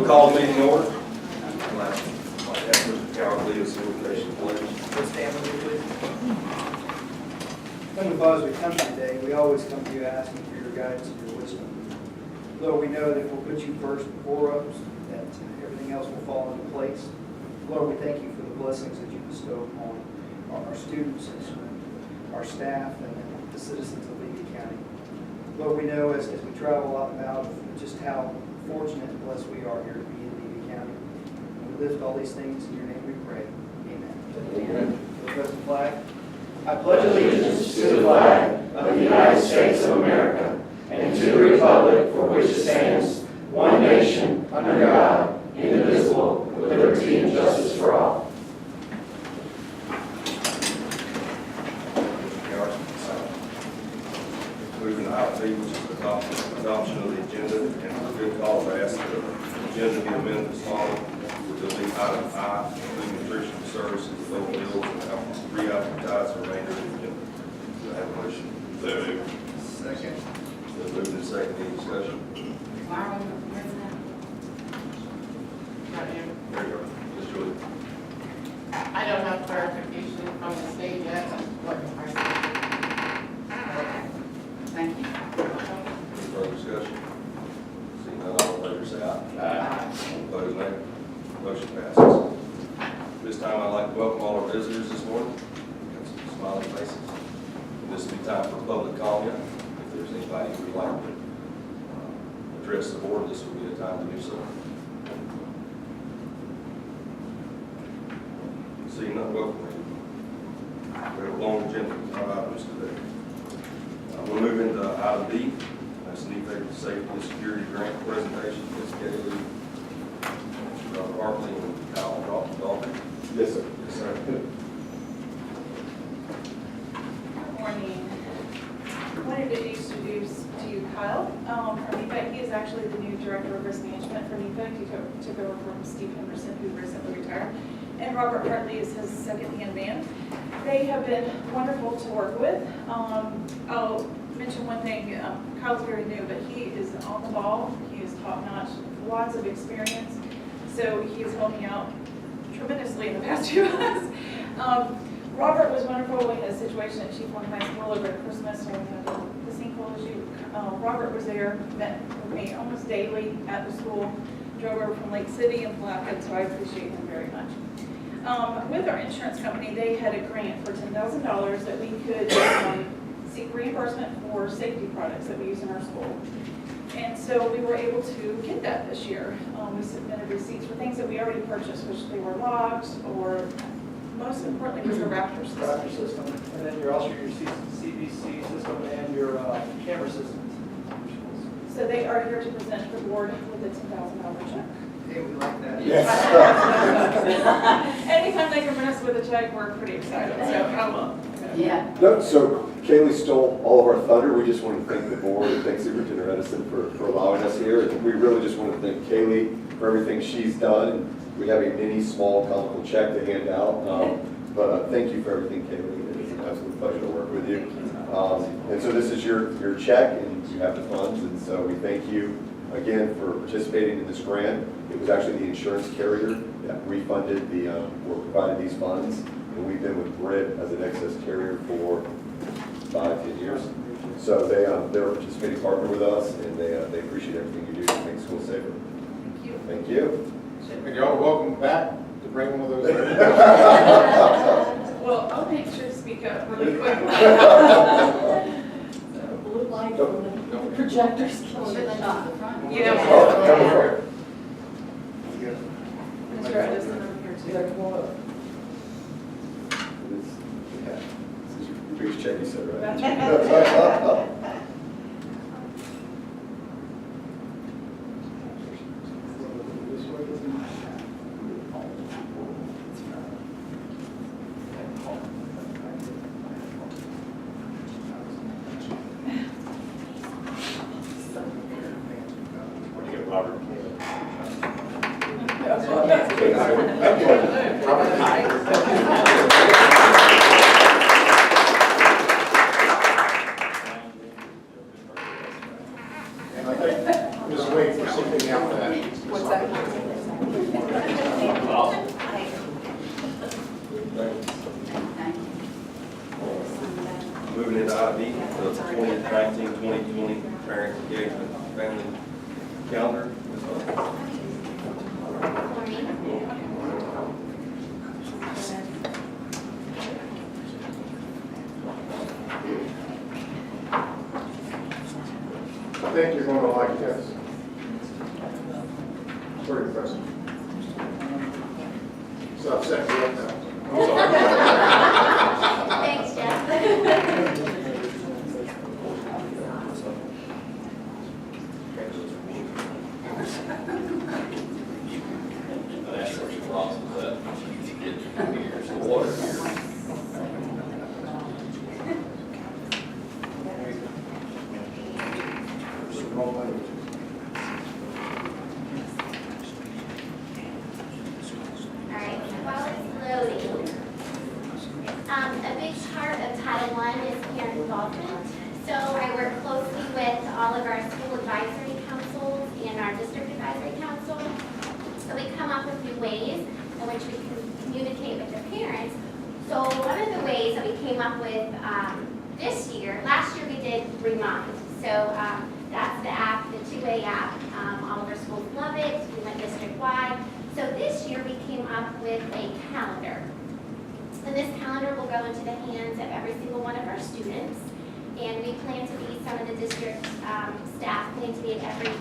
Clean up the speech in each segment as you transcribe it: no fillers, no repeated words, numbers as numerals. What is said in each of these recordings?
We'll call the meeting to order. Last, Mr. Coward lead us in invocation, please. Let's stand with me, please. Heavenly Father, as we come today, we always come to you asking for your guidance and your wisdom. Lord, we know that if we'll put you first before us, that everything else will fall into place. Lord, we thank you for the blessings that you bestow upon our students and our staff and the citizens of Levy County. Lord, we know as we travel out and about just how fortunate and blessed we are here to be in Levy County. And we lift all these things in your name we pray. Amen. Press the flag. I pledge allegiance to the flag of the United States of America and to the republic for which it stands, one nation, under God, indivisible, with liberty and justice for all. Moving to item B, which is adoption of the agenda, and for good cause, I ask that the agenda be amended as follows. We'll delete item I, including nutritional services, local bills, and re-advertise the remainder of the agenda. Do I have a motion? Second. Then moving to second, any discussion? There you go. Ms. Julie. I don't have clarification from the state yet on what our Thank you. Any further discussion? Seeing none, all in favor say aye. Aye. All opposed, nay. Motion passes. This time, I'd like to welcome all our visitors this morning. Got some smiling faces. This will be time for public comment. If there's anybody who would like to address the board, this will be a time to do so. Seeing none, welcome. We have a long agenda of items today. We'll move into item B. That's NEPA Safety and Security Grant presentation. Ms. Kaylee, Mr. Hartley, and Kyle Dalton. Yes, sir. Yes, sir. Good morning. I wanted to introduce to you Kyle from NEPA. He is actually the new Director of Risk Management for NEPA. He took over from Steve Henderson, who recently retired. And Robert Hartley is his second-hand man. They have been wonderful to work with. I'll mention one thing. Kyle's very new, but he is on the ball. He is top-notch, lots of experience. So he is helping out tremendously in the past 2 months. Robert was wonderful in a situation at Chief One High School over Christmas when we had the sinkhole issue. Robert was there, met with me almost daily at the school, drove over from Lake City and Palatka, so I appreciate him very much. With our insurance company, they had a grant for $10,000 that we could seek reimbursement for safety products that we use in our school. And so we were able to get that this year. We submitted receipts for things that we already purchased, which they were logs or most importantly was the Raptor system. Raptor system, and then you're also your CBC system and your camera systems. So they are here to present the board with a $10,000 check. Hey, we like that. Yes. Anytime they can bring us with a check, we're pretty excited. So I will. Yeah. No, so Kaylee stole all of our thunder. We just want to thank the board and thank Superintendent Edison for allowing us here. And we really just want to thank Kaylee for everything she's done. We have a mini, small, comical check to hand out. But thank you for everything, Kaylee. It's an absolute pleasure to work with you. And so this is your check, and you have the funds. And so we thank you again for participating in this grant. It was actually the insurance carrier that refunded or provided these funds. And we've been with Brit as an excess carrier for 5-10 years. So they're a participating partner with us, and they appreciate everything you do to make schools safer. Thank you. Thank you. And y'all are welcome back to bring one of those. Well, I'll make sure to speak up really quick. Blue light from the projectors killing the shot. Yeah. Come over. Mr. Edison over here too. Yeah, come on up. This is your biggest check, you said, right? That's right. Robert. moving into item E, the 2019-2020 parent engagement family calendar. Ms. Hunt. I think you're going to like this. Pretty impressive. So I've set you up now. I'm sorry. Thanks, Jeff. All right, while it's loading, a big part of Title I is parent involvement. So I work closely with all of our school advisory councils and our district advisory council. So we come up with new ways in which we can communicate with the parents. So one of the ways that we came up with this year, last year we did Remind. So that's the app, the two-way app. All of our schools love it. We went district-wide. So this year we came up with a calendar. And this calendar will go into the hands of every single one of our students. And we plan to be, some of the district staff plan to be at every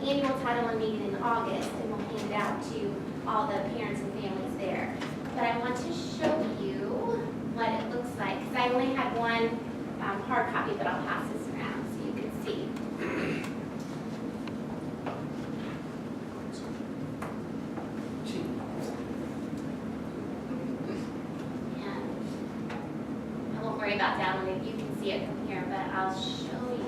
annual Title I meeting in August, and we'll hand it out to all the parents and families there. But I want to show you what it looks like, because I only had one hard copy, but I'll pass this around so you can see. And I won't worry about downloading, you can see it from here, but I'll show you.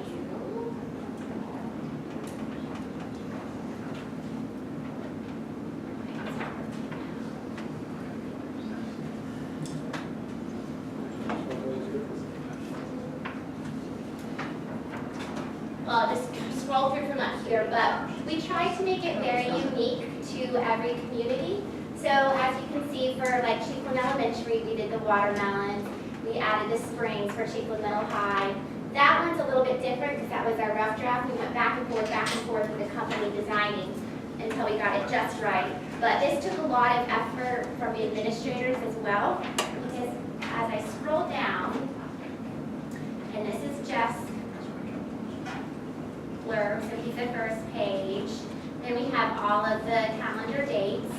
Well, just scroll through from up here, but we tried to make it very unique to every community. So as you can see, for like Chiefland Elementary, we did the watermelons. We added the springs for Chiefland Middle High. That one's a little bit different because that was our rough draft. We went back and forth with the company designing until we got it just right. But this took a lot of effort from the administrators as well, because as I scroll down, and this is Jeff's blurb, so he's the first page. Then we have all of the calendar dates.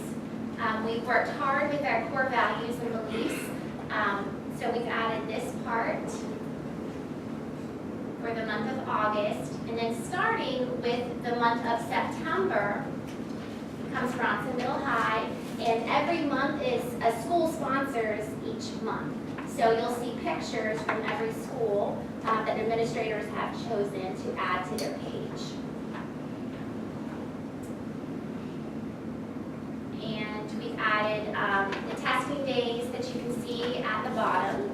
We've worked hard with our core values and beliefs. So we've added this part for the month of August. And then starting with the month of September comes Bronson Middle High. And every month is a school sponsors each month. So you'll see pictures from every school that administrators have chosen to add to their page. And we've added the testing days that you can see at the bottom.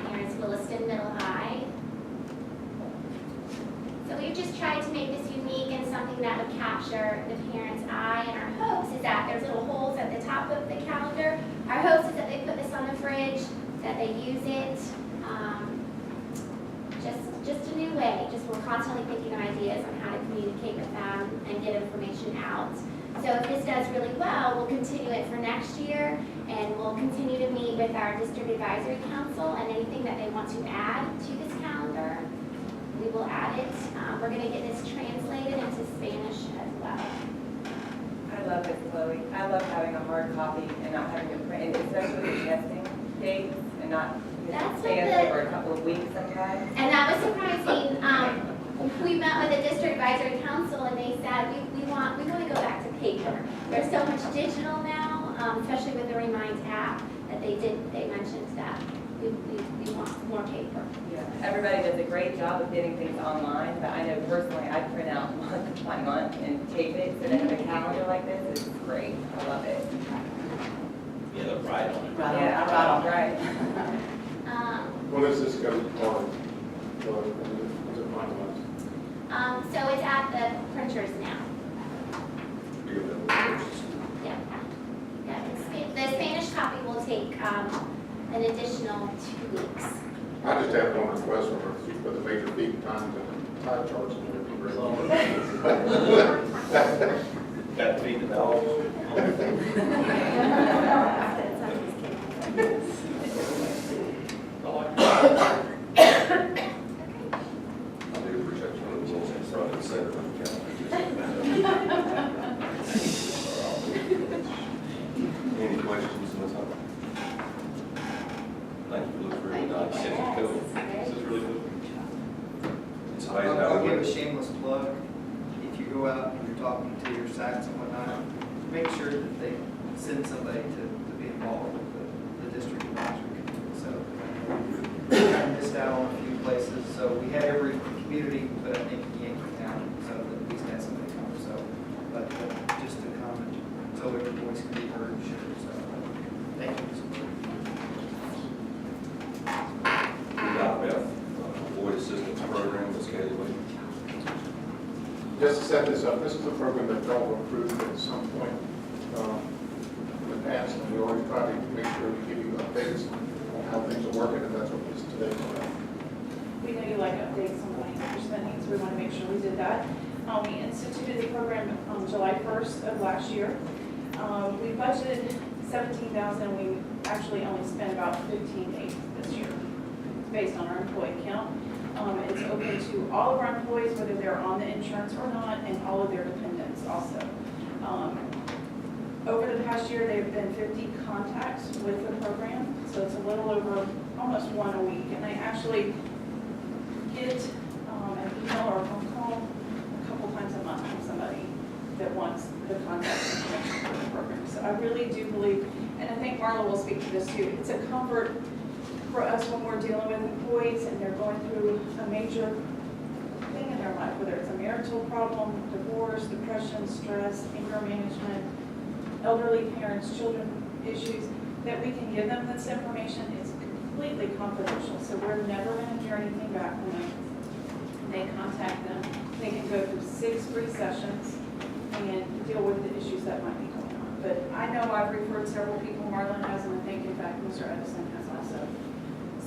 Here's Williston Middle High. So we've just tried to make this unique and something that would capture the parent's eye. And our hopes is that there's little holes at the top of the calendar. Our hopes is that they put this on the fridge, that they use it. Just a new way. Just we're constantly thinking of ideas on how to communicate with them and get information out. So if this does really well, we'll continue it for next year, and we'll continue to meet with our district advisory council, and anything that they want to add to this calendar, we will add it. We're going to get this translated into Spanish as well. I love this, Chloe. I love having a hard copy and not having to print, and especially with the testing dates and not That's stay what the- over a couple of weeks sometimes. And that was surprising. We met with the district advisory council, and they said, we want to go back to paper. There's so much digital now, especially with the Remind app, that they mentioned that we want more paper. Yeah, everybody does a great job of getting things online, but I know personally, I print out month by month and tape it, so to have a calendar like this is great. I love it. Yeah, look right on it. Yeah, I right. When does this go on? Is it finalized? So it's at the printers now. Yeah. The Spanish copy will take an additional 2 weeks. I just have one request from her, if you put the major peak times and time charts in there, it'd be great. Got to feed the dog. I do appreciate you putting those in front and center of the calendar. Any questions, Ms. Hunt? Thank you, it looks really nice. This is really good. It's amazing how I'll we give a went. shameless plug. If you go out and you're talking to your SACs and whatnot, make sure that they send somebody to be involved with the district advisory committee. So we kind of missed out on a few places. So we had every community, but I think Yankee County, so that at least had somebody come. So, but just to come and so every voice can be heard, sure. So thank you. We got Beth, Boyd Assistance Program, Ms. Kaylee Lee. Just to set this up, this is a program that y'all approved at some point in the past, and we always try to make sure we give you updates on how things are working, and that's what this today is about. We know you like updates on money for spending, so we want to make sure we did that. We instituted the program on July 1st of last year. We budgeted $17,000. We actually only spent about $15,800 this year, based on our employee count. It's open to all of our employees, whether they're on the insurance or not, and all of their dependents also. Over the past year, there have been 50 contacts with the program, so it's a little over almost one a week. And I actually get an email or a phone call a couple times a month from somebody that wants the contact information for the program. So I really do believe, and I think Marla will speak to this too, it's a comfort for us when we're dealing with employees and they're going through a major thing in their life, whether it's a marital problem, divorce, depression, stress, anger management, elderly parents, children issues, that we can give them this information. It's completely confidential, so we're never going to hear anything back from them. They contact them. They can go through 6 free sessions and deal with the issues that might be going on. But I know I've referred several people, Marlon has, and I think in fact Mr. Edison has also.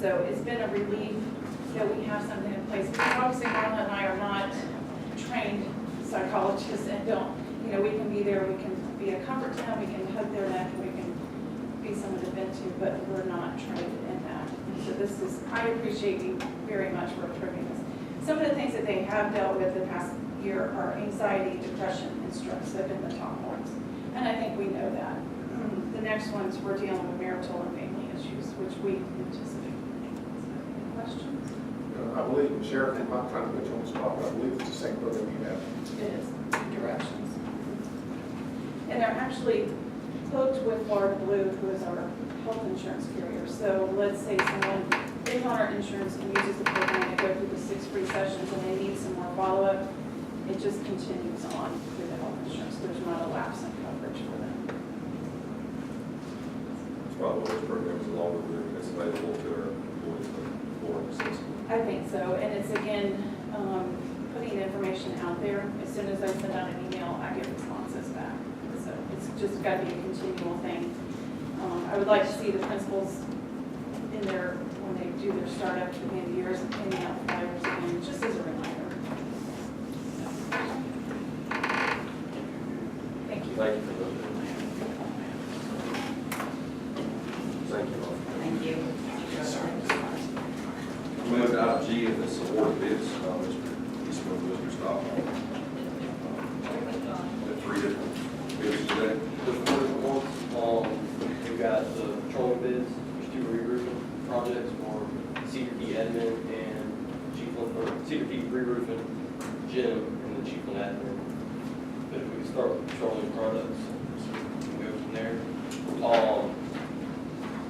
So it's been a relief that we have something in place. Obviously, Marlon and I are not trained psychologists and don't, we can be there, we can be a comfort to them, we can hug their neck, and we can be someone to vent to, but we're not trained in that. And so this is, I appreciate you very much for approving this. Some of the things that they have dealt with the past year are anxiety, depression, and stress. They've been the top ones. And I think we know that. The next ones, we're dealing with marital and family issues, which we anticipate. Any questions? I believe, Sheriff, I'm not trying to put you on the spot, but I believe it's the same program you have. It is, directions. And they're actually hooked with Florida Blue, who is our health insurance carrier. So let's say someone is on our insurance and uses the program, they go through the 6 free sessions and they need some more follow-up, it just continues on through the health insurance. There's not a lapse in coverage for them. It's probably one of those programs along with it's available to our employees for assistance. I think so, and it's again, putting the information out there. As soon as I send out an email, I get responses back. So it's just got to be a continual thing. I would like to see the principals in their, when they do their startup at the end of the years, handing out flyers again, just as a reminder. Thank you. Thank you for those. Thank you, Mark. Thank you. We moved out of G in this award bids, Mr. Eastman, Mr. Stockman. The 3 different bids today. The 4 different ones, we've got the patrolling bids, there's 2 re-roofing projects for Cedar Key admin and Chiefland, or Cedar Key re-roofing, Jim, and the Chiefland admin. But if we could start with patrolling products, and go from there.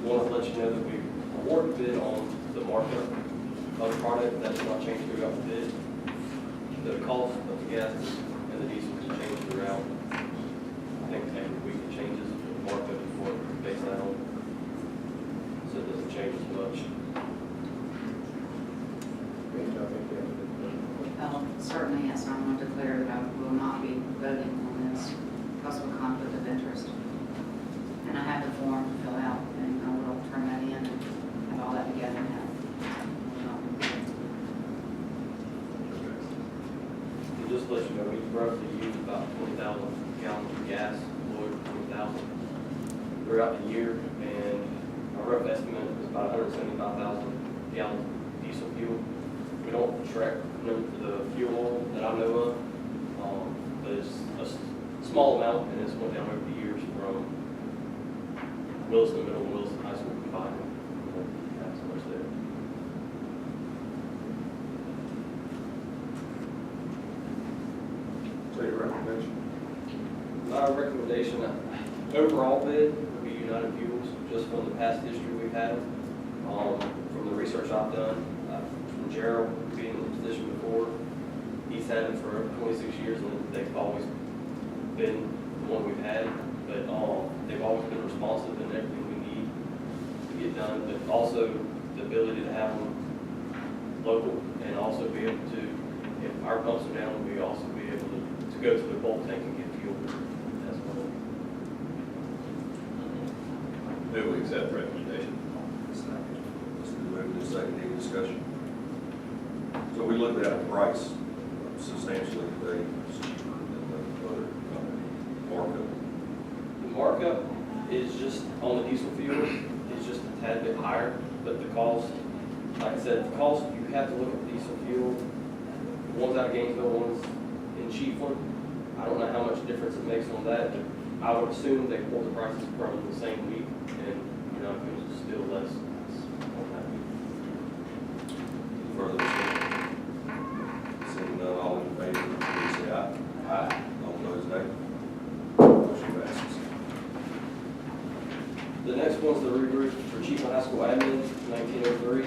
Want to let you know that we awarded bid on the markup of the product. That does not change throughout the bid. The cost of the gas and the diesel can change throughout. I think every week it changes, the markup is what we base that on. So it doesn't change as much. Certainly, yes, I want to declare that I will not be voting on this because of a conflict of interest. And I have the form to fill out, and I will turn that in. just to let you know, we roughly use about 20,000 gallons of gas, oil, 20,000 throughout the year, and our rough estimate is about 175,000 gallons of diesel fuel. We don't track the fuel oil that I know of, but it's a small amount, and it's went down over the years from Williston Middle and Williston High School combined. That's so much there. So your recommendation? My recommendation, overall bid would be United Fuels, just from the past history we've had. From the research I've done, from Gerald being in the position before, he's had it for 26 years, and they've always been the one we've had. But they've always been responsive in everything we need to get done, but also the ability to have them local, and also be able to, if our pumps are down, we also be able to go to the bulk tank and get fuel as well. Move we accept the recommendation. It's been moved and seconded. Any discussion? So we looked at a price substantially today, it's cheaper than the other markup. The markup is just on the diesel fuel, is just a tad bit higher, but the cost, like I said, the cost, you have to look at diesel fuel. One's out of Gainesville, one's in Chiefland. I don't know how much difference it makes on that, but I would assume they pull the prices from the same week, and, you know, it was still less on that week. Further discussion? Seeing none, all in favor, please say aye. Aye. All opposed, nay. Motion passes. The next one's the re-roof for Chiefland High School admin, 1903.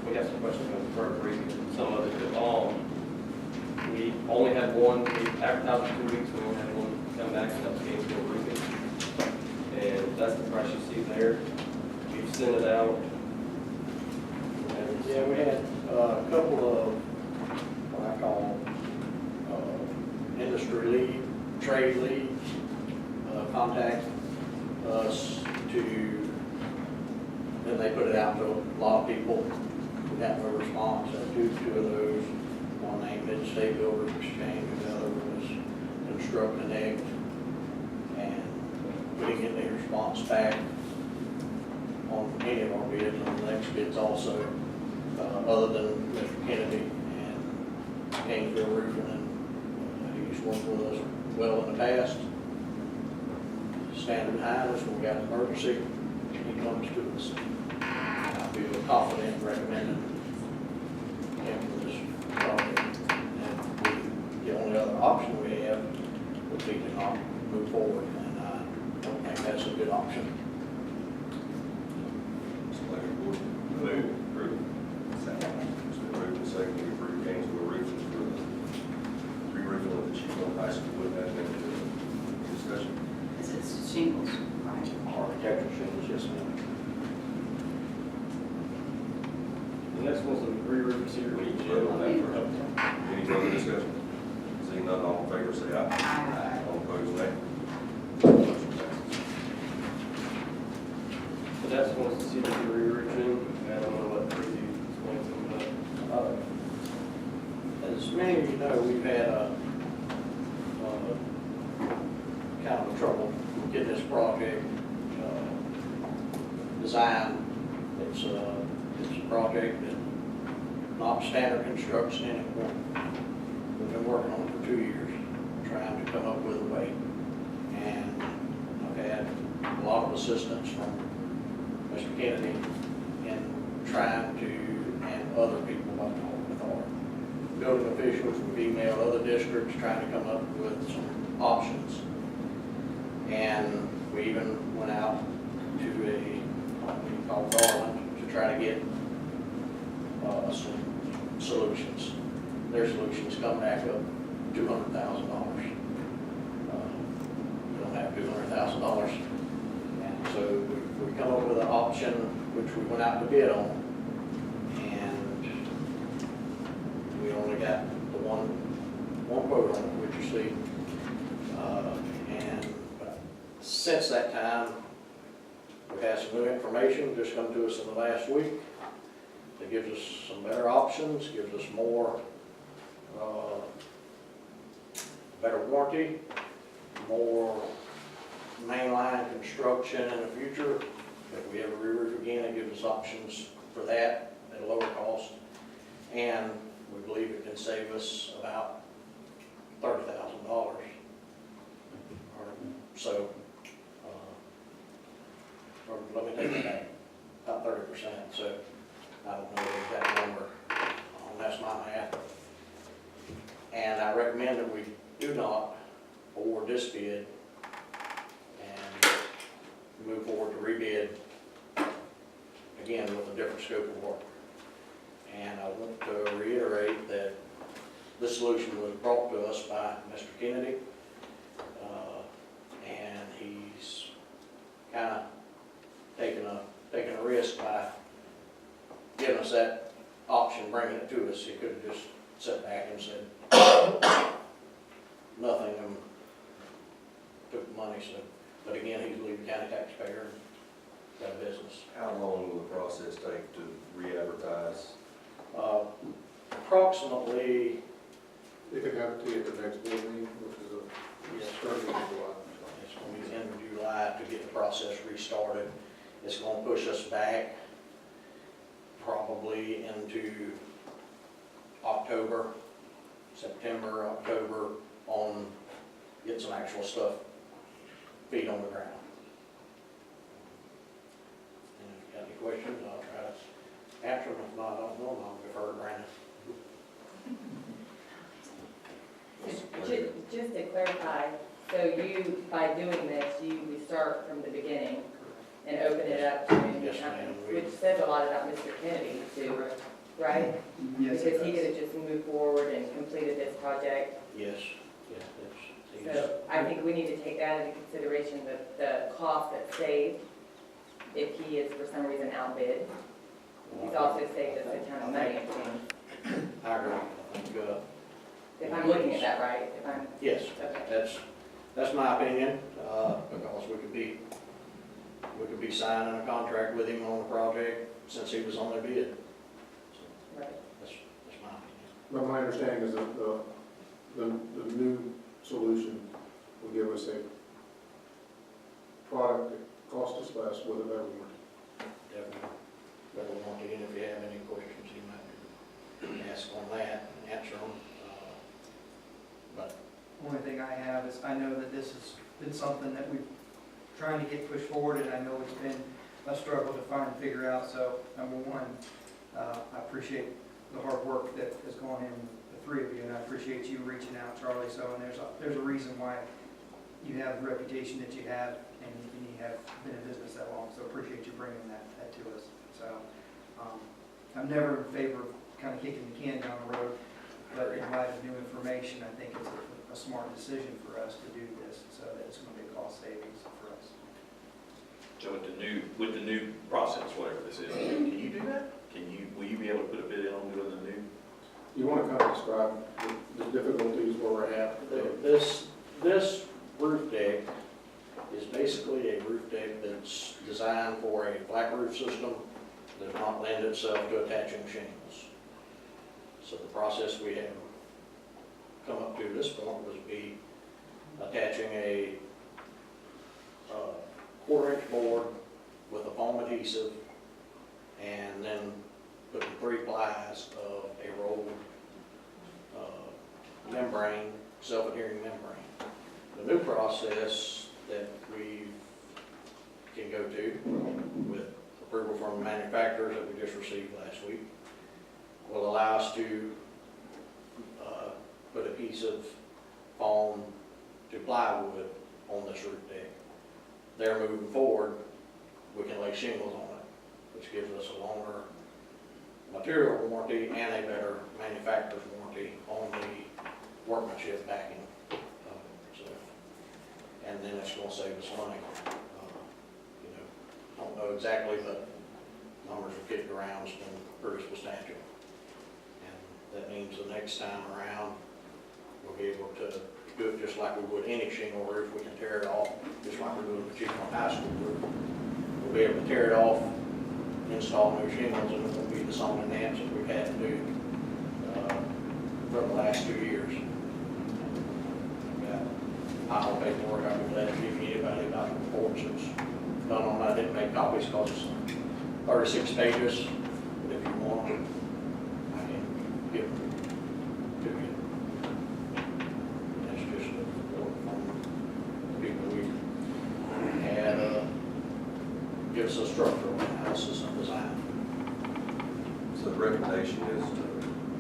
We have some questions on the reading some of it, but we only had one, we advertised for 2 weeks, we only had one come back, and that was Gainesville Roofing. And that's the price you see there. We've sent it out. Yeah, we had a couple of, what I call, industry lead, trade leads, contact us to, then they put it out to a lot of people. We got no response. Two of those, one named Mid-State Builders Exchange, and the other was Construct Connect. And we didn't get any response back on any of our bids, on the next bids also, other than Mr. Kennedy and Gainesville Roofing, and he's worked with us well in the past. Standing behind us when we got an emergency, he comes to us. I feel confident recommending him for this project. And the only other option we have would be to not move forward, and I don't think that's a good option. Mr. Larry, board. Move. Approve. Second. It's been moved and seconded to approve Gainesville Roofing for the re-roofing of the Chiefland High School admin. Any discussion? It's shingles, right? Architectural shingles, yes, ma'am. The next one's the re-roof for Cedar Beach. Any further discussion? Seeing none, all in favor, say aye. Aye. All opposed, nay. Motion passes. The next one's the Cedar Beach re-roofing, and I'm gonna let Tracy explain some of that. As many of you know, we've had kind of a trouble getting this project designed. It's a project that's not standard construction anymore. We've been working on it for 2 years, trying to come up with a way. And I've had a lot of assistance from Mr. Kennedy in trying to, and other people with our building officials. We've emailed other districts trying to come up with some options. And we even went out to a company called Garland to try to get some solutions. Their solutions come back up $200,000. We don't have $200,000. And so we come up with an option which we went out to bid on. And we only got the one quote on it, which you see. Since that time, we've had some new information just come to us in the last week that gives us some better options, gives us more better warranty, more mainline construction in the future. If we ever re-roof again, it gives us options for that at a lower cost. And we believe it can save us about $30,000 or so. Or let me take that back, about 30%. So I don't know the exact number. That's my math. And I recommend that we do not award this bid and move forward to rebid again with a different scope of work. And I want to reiterate that this solution was brought to us by Mr. Kennedy, and he's kind of taking a risk by giving us that option, bringing it to us. He could have just sat back and said nothing and took the money. So, but again, he's a Lee County taxpayer and got a business. How long will the process take to re-advertise? Approximately, They could have it to you at the next board meeting, which is Yes. 30th of July. it's going to be the end of July to get the process restarted. It's going to push us back probably into October, September, October, on get some actual stuff, feet on the ground. And if you got any questions, I'll try to answer them. If not, I don't know, I'll defer to Brandon. Just to clarify, so you, by doing this, we start from the beginning and open it up to new Yes, ma'am. companies, which says a lot about Mr. Kennedy too, right? Yes, Because it he does. could have just moved forward and completed this project. Yes, yes, it's, So I think we need to take that into consideration, the cost that's saved if he is for some reason outbid. He's also saved us a ton of money in things. I agree. I think, If I'm looking at that right, if I'm, yes, okay. that's my opinion, because we could be signing a contract with him on the project since he was on the bid. So Right. that's my opinion. But my understanding is that the new solution will give us a product that costs us less with a better warranty. Definitely. Better want to, and if you have any questions, you might ask on that and answer them. But Only thing I have is, I know that this has been something that we've trying to get pushed forward, and I know it's been a struggle to find and figure out. So, number one, I appreciate the hard work that has gone in, the three of you, and I appreciate you reaching out, Charlie. So, and there's a reason why you have the reputation that you have, and you have been in business that long. So, appreciate you bringing that to us. So, I'm never in favor of kind of kicking the can down the road. But in light of new information, I think it's a smart decision for us to do this, so that it's going to be a cost savings for us. So with the new process, whatever this is, can you do that? Will you be able to put a bid in on doing the new? You want to kind of describe the difficulties where we're at? this roof deck is basically a roof deck that's designed for a flat roof system, does not lend itself to attaching shingles. So the process we have come up to this point was be attaching a 1/4-inch board with a foam adhesive and then putting 3 plies of a rolled membrane, self-adhering membrane. The new process that we can go to with approval from the manufacturers that we just received last week will allow us to put a piece of foam to plywood on this roof deck. There, moving forward, we can lay shingles on it, which gives us a longer material warranty and a better manufacturer's warranty on the workmanship backing of it. So, and then it's going to save us money. I don't know exactly, but numbers are kicked around, it's been pretty substantial. And that means the next time around, we'll be able to do it just like we would any shingle roof. We can tear it off, just like we're doing with Chicon High School roof. We'll be able to tear it off, install new shingles, and it won't be the song and dance that we've had to do for the last 2 years. Got a pile of paperwork I'll be glad to give anybody about the reports that's done on that. I didn't make copies because it's 36 pages, but if you want, I can give them to you. That's just a report from the people we had, gives us structural analysis and design. So the recommendation is to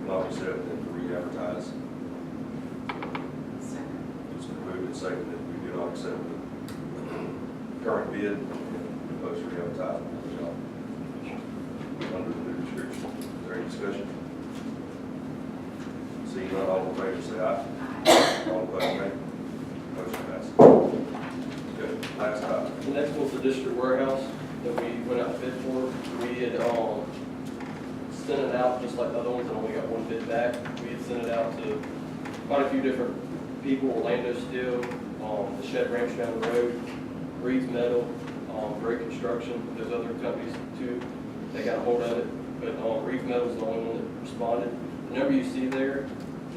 not accept and to re-advertise. Just to move and second that we do not accept the current bid and post re-advertisement for the job under the new description. Is there any discussion? Seeing none, all in favor say aye. All opposed, nay. Motion passes. Good. Last item. The next one's the district warehouse that we went out to bid for. We had, sent it out just like the other ones and only got one bid back. We had sent it out to quite a few different people, Orlando Steel, the Shed Ranch down the road, Reed's Metal, Great Construction. There's other companies too. They got a hold of it, but Reed's Metal is the only one that responded. The number you see there,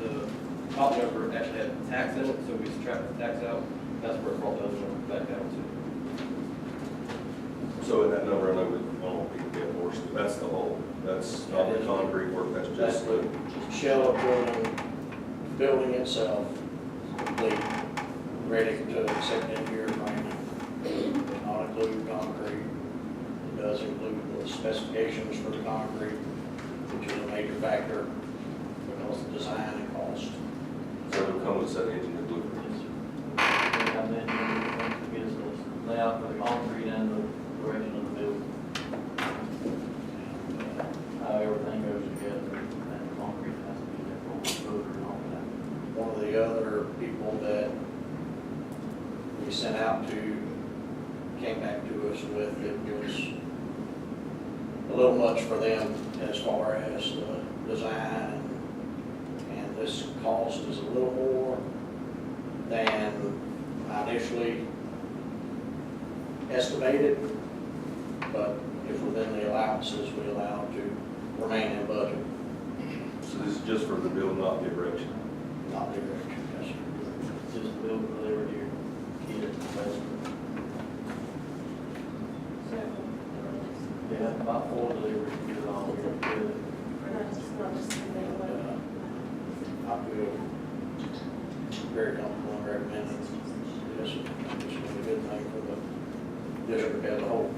the top number actually had tax in it, so we subtracted the tax out. That's where it brought the other number back down to. So in that number, I know we won't be enforced, that's the whole, that's not the concrete work, that's just the. Shell of building itself, complete, ready to accept engineer agreement. Does not include concrete. It does include the specifications for the concrete, which is a major factor because of design and cost. So it'll come with a set of engineer blueprints. Layout for the concrete and the direction of the building. How everything goes together, and the concrete has to be there for the footer and all that. One of the other people that we sent out to came back to us with, it was a little much for them as far as the design, and this cost is a little more than I initially estimated, but if within the allowances, we allow to remain in budget, So this is just for the build, not the erection. not the erection. Yes, sir. Just build deliver to your kid, basically. Yeah, about 4 deliveries, you get it all here. I feel very comfortable and recommend it. This is a good thing for the district as a whole.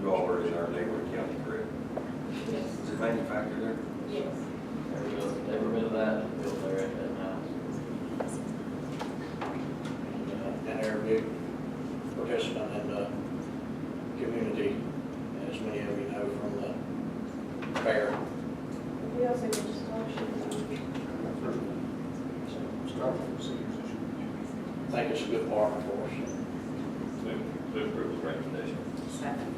You all are in our neighboring county, correct? Yes. Is it manufactured there? Yes. Every bit of that is built there at that house. And they're a big participant in the community, as many of you know from the fair. We also get distortion. Start with procedures issue. I think it's a good partner for us. Move approve the recommendation. Second.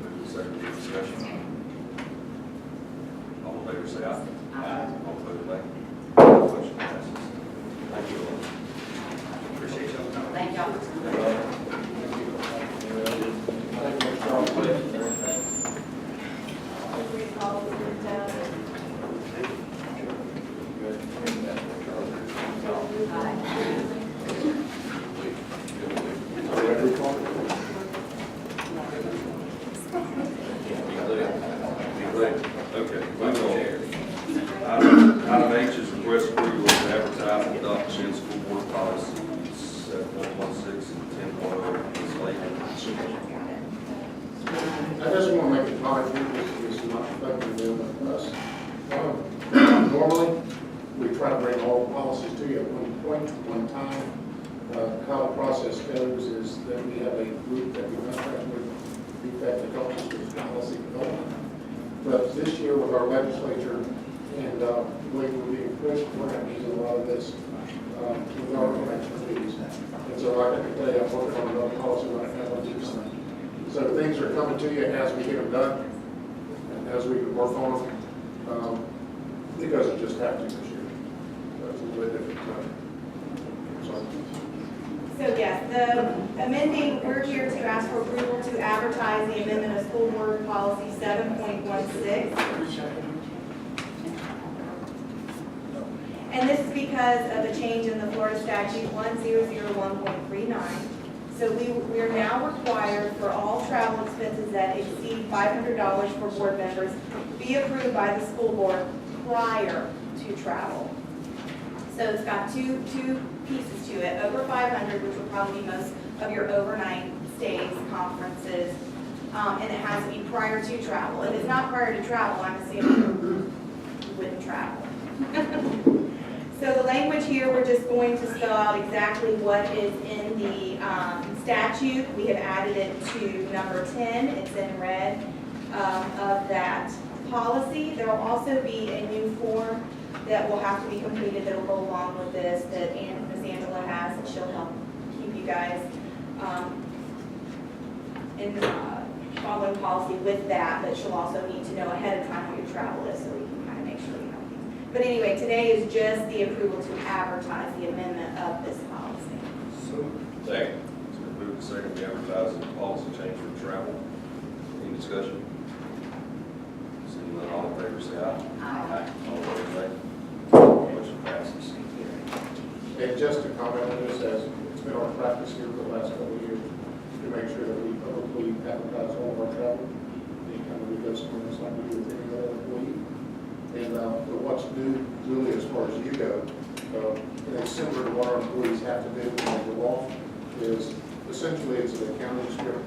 Move to second discussion. All in favor say aye. Aye. All opposed, nay. Motion passes. Thank you all. Appreciate y'all coming. Thank y'all for coming. We call it down. Okay, moving on. Item H is request approval to advertise and adopt Shen School Board Policy 7.16 and 10.0 miscellaneous. I just want to make a comment, this is not affecting them and us. Normally, we try to bring all policies to you at one point, one time. How the process goes is that we have a group that we contract with, that helps us with policy development. But this year with our legislature and the way we're being pushed, we're having to do a lot of this with our own expertise. And so like I can tell you, I'm working on another policy right now on this thing. So things are coming to you as we get them done and as we work on them. Because it just happened this year. That's a little bit different. So yes, the amending, we're here to ask for approval to advertise the amendment of school board policy 7.16. And this is because of a change in the Florida statute 1001.39. So we are now required for all travel expenses that exceed $500 for board members be approved by the school board prior to travel. So it's got two pieces to it. Over 500, which will probably be most of your overnight stays, conferences, and it has to be prior to travel. If it's not prior to travel, I'm assuming you wouldn't travel. So the language here, we're just going to spell out exactly what is in the statute. We have added it to number 10. It's in red of that policy. There will also be a new form that will have to be completed that will go along with this that Ms. Angela has, and she'll help keep you guys in following policy with that, but she'll also need to know ahead of time what your travel is so we can kind of make sure you know things. But anyway, today is just the approval to advertise the amendment of this policy. So. Second. It's been moved and seconded to advertise the policy change for travel. Any discussion? Seeing none, all in favor say aye. Aye. All opposed, nay. Motion passes. And just to comment on this, as it's been our practice here for the last couple of years, to make sure that we publicly advertise all of our travel, anytime we go somewhere, it's like we do with any other employee. And but what's new, really, as far as you go, and it's similar to what our employees have to do when they go off, is essentially it's an accounting script.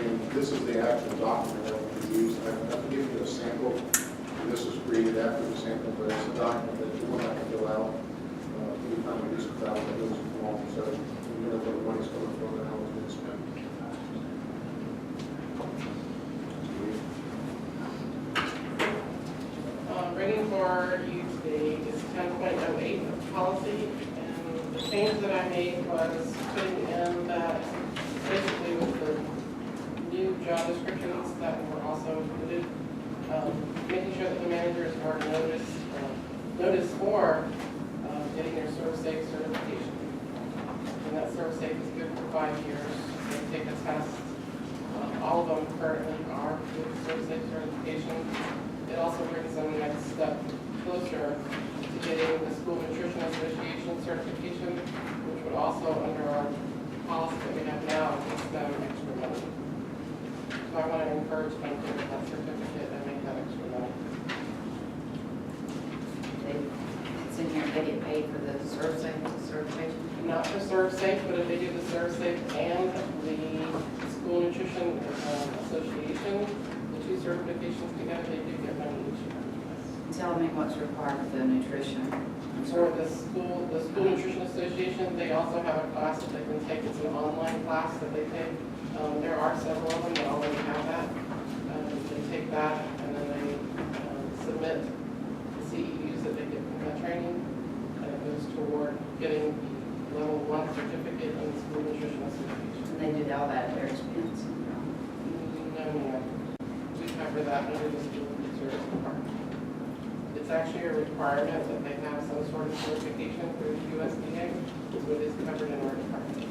And this is the actual document that we use. I have to give you a sample. And this was created after the sample, but it's a document that you will have to fill out anytime we do some travel that goes along. So you know where the money's coming from and how it's been spent. Bringing for you today is 10.08 of policy, and the change that I made was putting in that basically with the new job descriptions that were also included, making sure that the managers are notice for getting their ServSafe certification. And that ServSafe is good for 5 years. They take a test. All of them currently are with ServSafe certification. It also brings them the next step closer to getting the School Nutrition Association certification, which would also, under our policy that we have now, give them extra money. So I want to encourage them to get that certificate and make that extra money. It's in here, they get paid for the ServSafe certification? Not for ServSafe, but if they do the ServSafe and the School Nutrition Association, the two certifications together, they do get money each year. Tell me what's required for the nutrition. For the School Nutrition Association, they also have a class that they can take. It's an online class that they take. There are several of them that already have that. They take that and then they submit the CEUs that they get from that training, and it goes toward getting the level 1 certificate in the School Nutrition Association. And they did all that at their expense? No. We cover that under the School Service Department. It's actually a requirement that they have some sort of certification through the USDA, so it is covered in our department.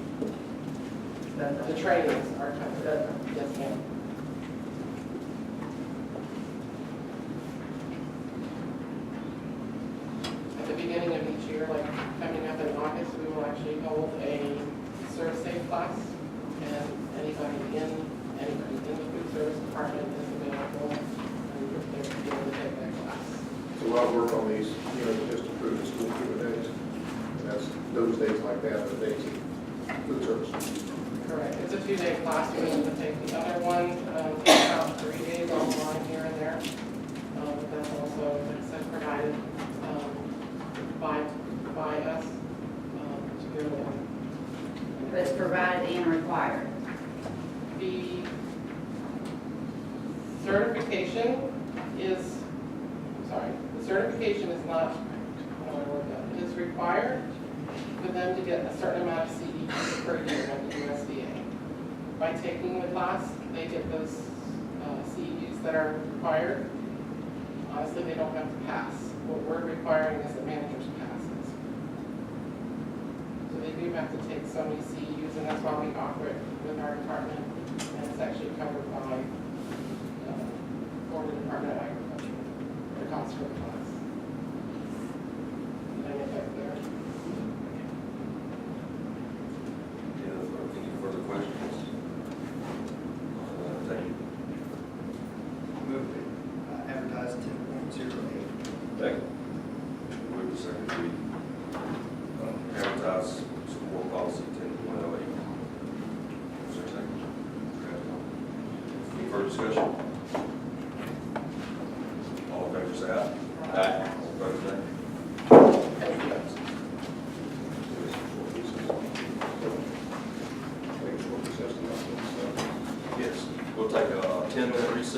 The trainings are covered. Yes, ma'am. At the beginning of each year, like coming up in August, we will actually hold a ServSafe class, and anybody in the food service department is available and they're able to take that class. So a lot of work on these, just to prove the school food days. And that's those days like that, the days of food service. Correct. It's a 2-day class. We're going to take the other one, takes about 3 days online here and there. But that's also, like I said, provided by us to go in. But it's provided and required. The certification is, the certification is not, it is required for them to get a certain amount of CEUs per year at the USDA. By taking the class, they get those CEUs that are required. Honestly, they don't have to pass. What we're requiring is that managers pass it. So they do have to take so many CEUs, and that's why we offer it with our department, and it's actually covered by Florida Department of Agriculture, the conscript class. Did I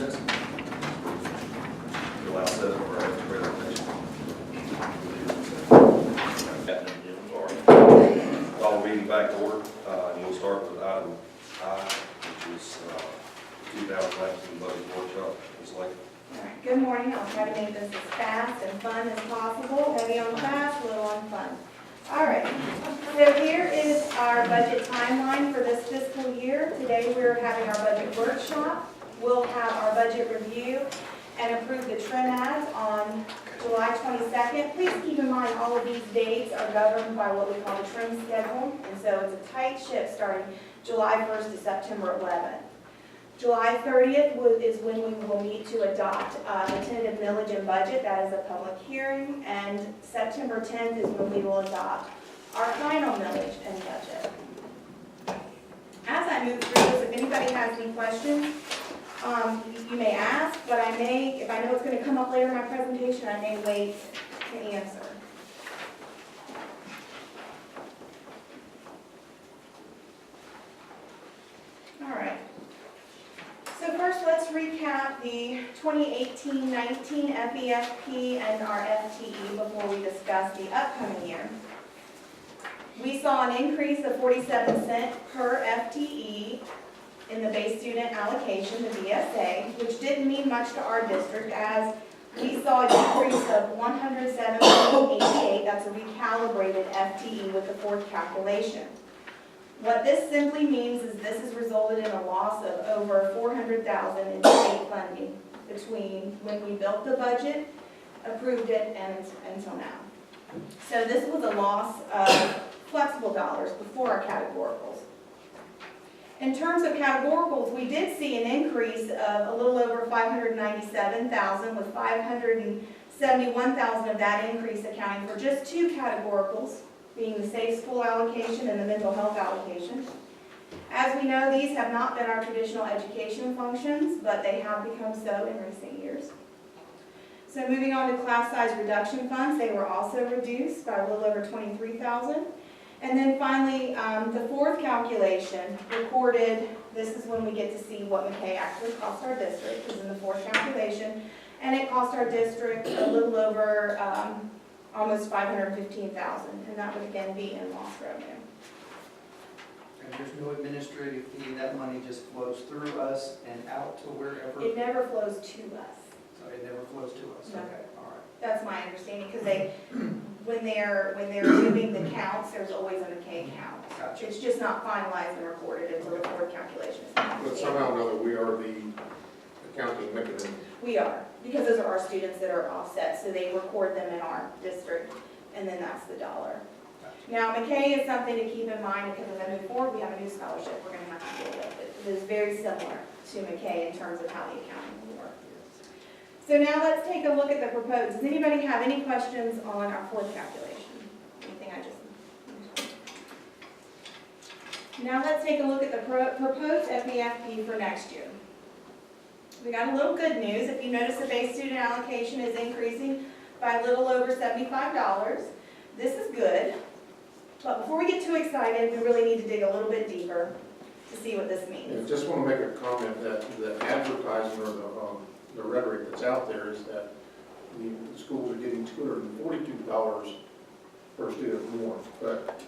recess. You'll allow set up for our next presentation. Call the meeting back to order, and we'll start with item I, which is 2019 budget workshop. Ms. Lake. All right, good morning. I'll try to make this as fast and fun as possible. Heavy on fast, little on fun. All right, so here is our budget timeline for this fiscal year. Today we're having our budget workshop. We'll have our budget review and approve the trim ads on July 22nd. Please keep in mind all of these dates are governed by what we call the trim schedule. And so it's a tight ship starting July 1st to September 11th. July 30th is when we will meet to adopt the tentative millage and budget. That is a public hearing. And September 10th is when we will adopt our final millage and budget. As I move through this, if anybody has any questions, you may ask, but I may, if I know it's going to come up later in my presentation, I may wait to answer. All right. So first, let's recap the 2018-19 FEFP and our FTE before we discuss the upcoming year. We saw an increase of 47 cents per FTE in the base student allocation, the BSA, which didn't mean much to our district as we saw a decrease of 107.88. That's a recalibrated FTE with the fourth calculation. What this simply means is this has resulted in a loss of over $400,000 in state funding between when we built the budget, approved it, and until now. So this was a loss of flexible dollars before our categoricals. In terms of categoricals, we did see an increase of a little over $597,000, with $571,000 of that increase accounting for just two categoricals, being the safe school allocation and the mental health allocation. As we know, these have not been our traditional education functions, but they have become so in recent years. So moving on to class size reduction funds, they were also reduced by a little over $23,000. And then finally, the fourth calculation recorded, this is when we get to see what McKay actually cost our district, is in the fourth calculation, and it cost our district a little over almost $515,000, and that would again be in lost revenue. And there's no administrative fee, that money just flows through us and out to wherever? It never flows to us. So it never flows to us? No. Okay, all right. That's my understanding, because when they're doing the counts, there's always a McKay count. Gotcha. It's just not finalized and recorded until the fourth calculation is But complete. somehow or another, we are the accounting mechanism. We are, because those are our students that are offset, so they record them in our district, and then that's the dollar. Now, McKay is something to keep in mind, because as I move forward, we have a new scholarship we're going to have to deal with. It is very similar to McKay in terms of how the accounting will work. So now let's take a look at the proposed. Does anybody have any questions on our fourth calculation? Anything I just mentioned? Now let's take a look at the proposed FEFP for next year. We got a little good news. If you notice, the base student allocation is increasing by a little over $75. This is good. But before we get too excited, we really need to dig a little bit deeper to see what this means. And just want to make a comment that the advertising or the rhetoric that's out there is that the schools are getting $242 per student more. But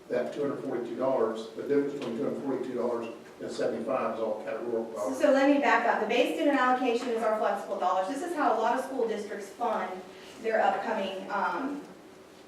that $242, the difference between $242 and $75 is all categorical dollars. So let me back up. The base student allocation is our flexible dollars. This is how a lot of school districts fund their upcoming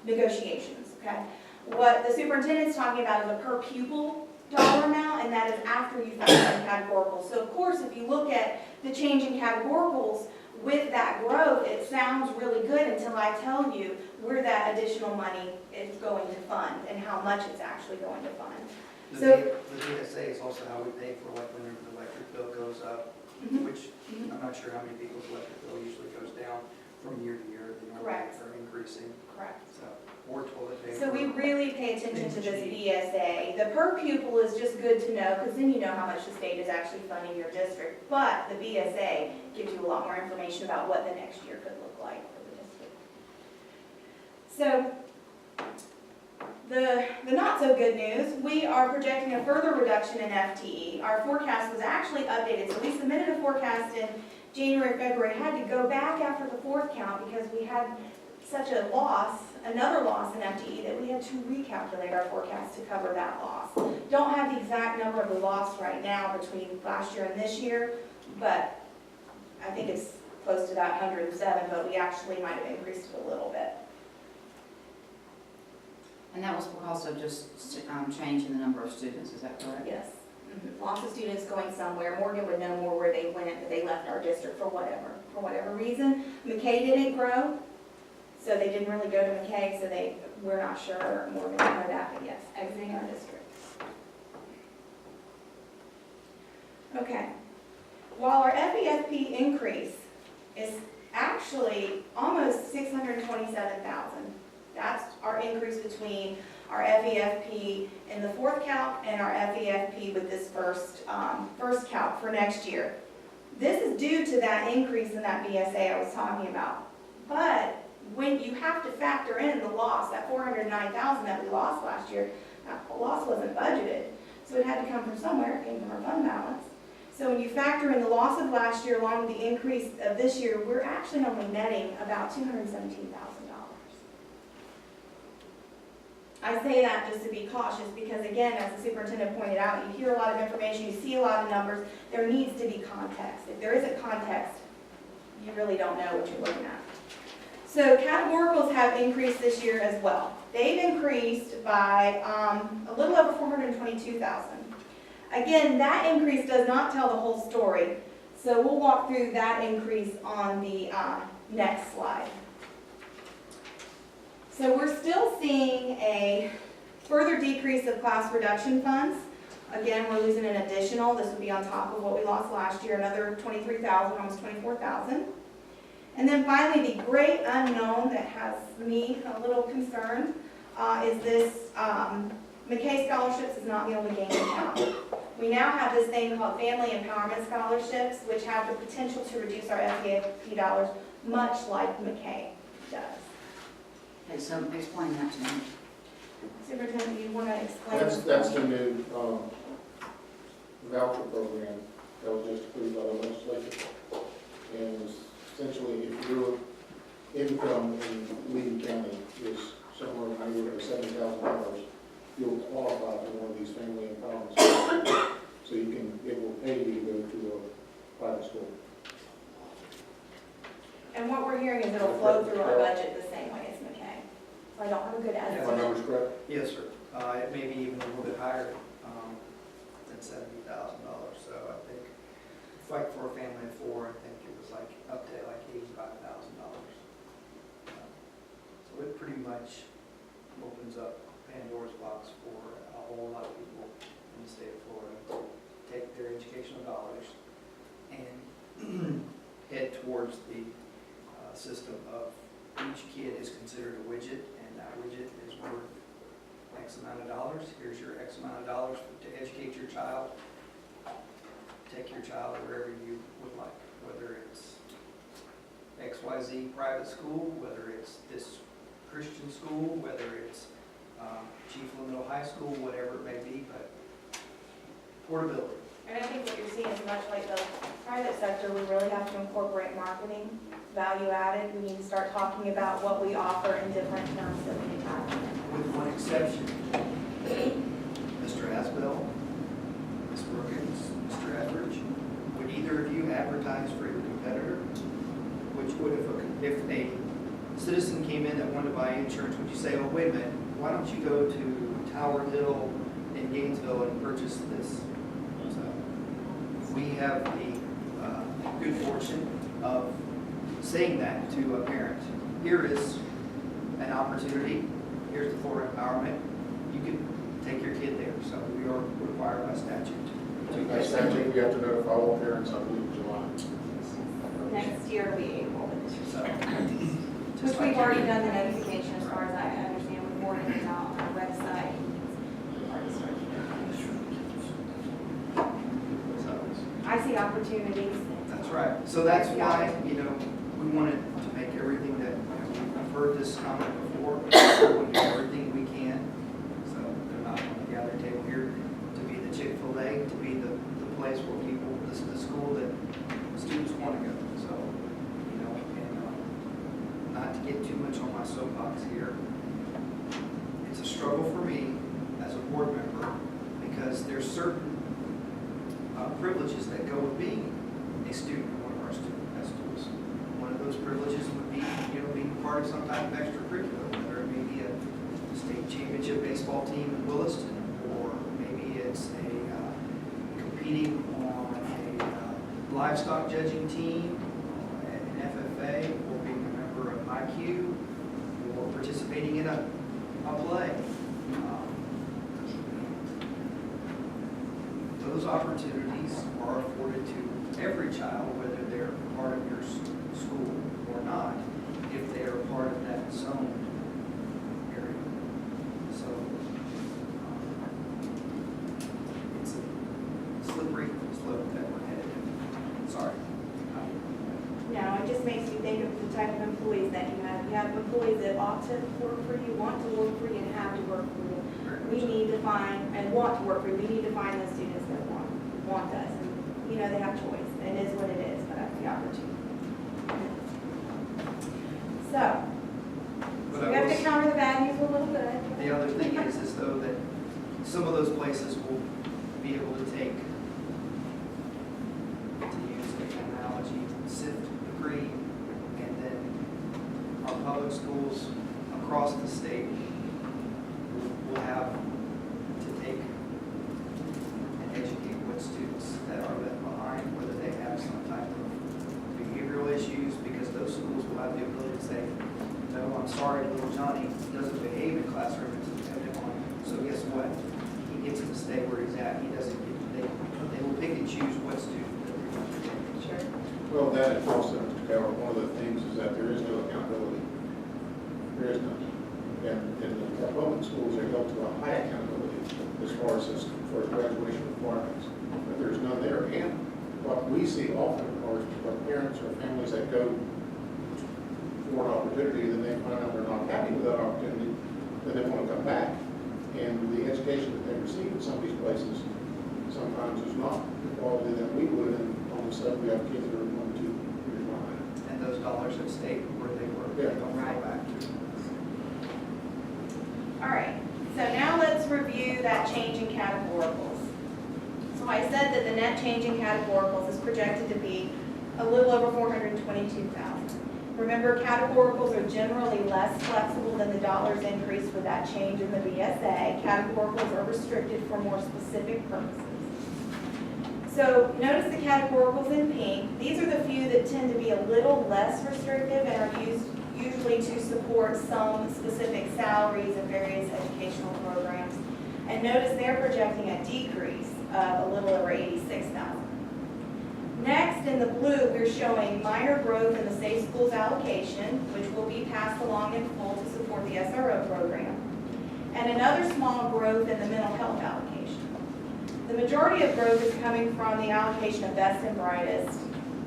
negotiations, okay? What the superintendent's talking about is a per pupil dollar amount, and that is after you factor in categoricals. So of course, if you look at the change in categoricals, with that growth, it sounds really good until I tell you where that additional money is going to fund and how much it's actually going to fund. The BSA is also how we pay for like when the electric bill goes up, which I'm not sure how many people's electric bill usually goes down from year to year. They normally Correct. are increasing. Correct. So, or toilet paper. So we really pay attention to this BSA. The per pupil is just good to know, because then you know how much the state is actually funding your district. But the BSA gives you a lot more information about what the next year could look like for the district. So The not so good news, we are projecting a further reduction in FTE. Our forecast was actually updated, so we submitted a forecast in January, February, had to go back after the fourth count because we had such a loss, another loss in FTE, that we had to recalculate our forecast to cover that loss. Don't have the exact number of the loss right now between last year and this year, but I think it's close to that 107, but we actually might have increased it a little bit. And that was because of just changing the number of students, is that correct? Yes. Lots of students going somewhere. Morgan would know more where they went, but they left our district for whatever reason. McKay didn't grow, so they didn't really go to McKay, so we're not sure. Morgan would know that, but yes, exiting our district. Okay. While our FESP increase is actually almost 627,000. That's our increase between our FEFP in the fourth count and our FEFP with this first count for next year. This is due to that increase in that BSA I was talking about. But when you have to factor in the loss, that 409,000 that we lost last year, that loss wasn't budgeted. So it had to come from somewhere, it came from our fund balance. So when you factor in the loss of last year along with the increase of this year, we're actually only netting about $217,000. I say that just to be cautious because, again, as the superintendent pointed out, you hear a lot of information, you see a lot of numbers. There needs to be context. If there isn't context, you really don't know what you're looking at. So categoricals have increased this year as well. They've increased by a little over $422,000. Again, that increase does not tell the whole story. So we'll walk through that increase on the next slide. So we're still seeing a further decrease of class reduction funds. Again, we're losing an additional, this would be on top of what we lost last year, another $23,000, almost $24,000. And then finally, the great unknown that has me a little concerned is this McKay Scholarships is not the only game in town. We now have this thing called Family Empowerment Scholarships, which have the potential to reduce our FEFP dollars, much like McKay does. Okay, so explain that to me. Superintendent, you want to explain? That's the new voucher program that was just approved by the legislature. And essentially, if your income in Lee County is somewhere near $70,000, you'll qualify for one of these family empowerment scholarships. So it will pay you to go to a private school. And what we're hearing is it'll flow through our budget the same way as McKay. So I don't have a good estimate. My number's correct? Yes, sir. It may be even a little bit higher than $70,000. So I think, like for a family of four, I think it was like up to like $85,000. So it pretty much opens up Pandora's box for a whole lot of people in the state of Florida to take their educational dollars and head towards the system of each kid is considered a widget, and that widget is worth X amount of dollars. Here's your X amount of dollars to educate your child. Take your child wherever you would like, whether it's XYZ private school, whether it's this Christian school, whether it's Chief Middle High School, whatever it may be, but portability. And I think what you're seeing is much like the private sector, we really have to incorporate marketing, value added. We need to start talking about what we offer in different terms that we have. With one exception, Mr. Asbell, Ms. Brookins, Mr. Etheridge, would either of you advertise for your competitor? Which would, if a citizen came in that wanted to buy insurance, would you say, oh, wait a minute, why don't you go to Tower Hill in Gainesville and purchase this? So we have the good fortune of saying that to a parent. Here is an opportunity. Here's the Florida Empowerment. You can take your kid there. So we are required by statute to. By statute, we have to notify all parents, I believe, in July. Next year will be April. So, Which we've already done the notification as far as I understand. We've already put it out on our website. I see opportunities. That's right. So that's why, we wanted to make everything that, we've heard this comment before, we want to do everything we can place where people, this is the school that students want to go. So, you know, and not to get too much on my soapbox here, it's a struggle for me as a board member because there's certain privileges that go with being a student in one of our schools. One of those privileges would be, you know, being part of some type of extracurricular, whether it may be a state championship baseball team in Williston, or maybe it's competing on a livestock judging team, an FFA, or being a member of IQ, or participating in a play. Those opportunities are afforded to every child, whether they're part of your school or not, if they are part of that zone area. So it's a slippery slope that we're headed in. Sorry. No, it just makes you think of the type of employees that you have. You have employees that ought to work for you, want to work for you, and have to work for you. We need to find, and want to work for you, we need to find those students that want us. And, you know, they have choice. It is what it is, but that's the opportunity. So, we have to counter the bad news a little bit. The other thing is though that some of those places will be able to take, to use an analogy, sift the cream, and then our public schools across the state will have to take and educate what students that are left behind, whether they have some type of behavioral issues, because those schools will have the ability to say, no, I'm sorry, little Johnny doesn't behave in classroom, it's dependent on, so guess what? He gets to stay where he's at, he doesn't get, they will pick and choose what student that they're going to take. Sure. Well, that and also, Mr. Coward, one of the things is that there is no accountability. There is none. And the public schools are held to a high accountability as far as graduation requirements. But there's none there. And what we see often are parents or families that go for an opportunity, then they find out they're not happy with that opportunity, then they want to come back. And the education that they receive in some of these places sometimes is not the quality that we would, and all of a sudden we have kids that are 1, 2 years behind. And those dollars have stayed where they were, they don't go back to. All right, so now let's review that change in categoricals. So I said that the net change in categoricals is projected to be a little over $422,000. Remember, categoricals are generally less flexible than the dollars increase for that change in the BSA. Categoricals are restricted for more specific purposes. So notice the categoricals in pink. These are the few that tend to be a little less restrictive and are used usually to support some specific salaries in various educational programs. And notice they're projecting a decrease of a little over $86,000. Next, in the blue, we're showing minor growth in the Safe Schools allocation, which will be passed along in full to support the SRO program, and another small growth in the mental health allocation. The majority of growth is coming from the allocation of Best and Brightest,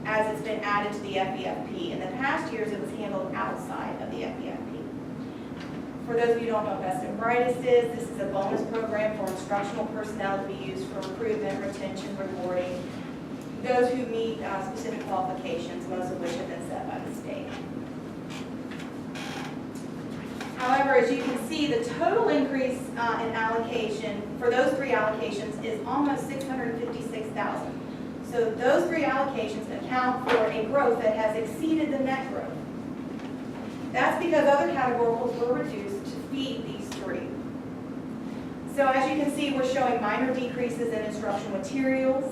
as it's been added to the FEFP. In the past years, it was handled outside of the FEFP. For those of you who don't know what Best and Brightest is, this is a bonus program for instructional personnel to be used for recruitment, retention, rewarding, those who meet specific qualifications, most of which have been set by the state. However, as you can see, the total increase in allocation for those three allocations is almost $656,000. So those three allocations account for a growth that has exceeded the net growth. That's because other categoricals were reduced to feed these three. So as you can see, we're showing minor decreases in instructional materials,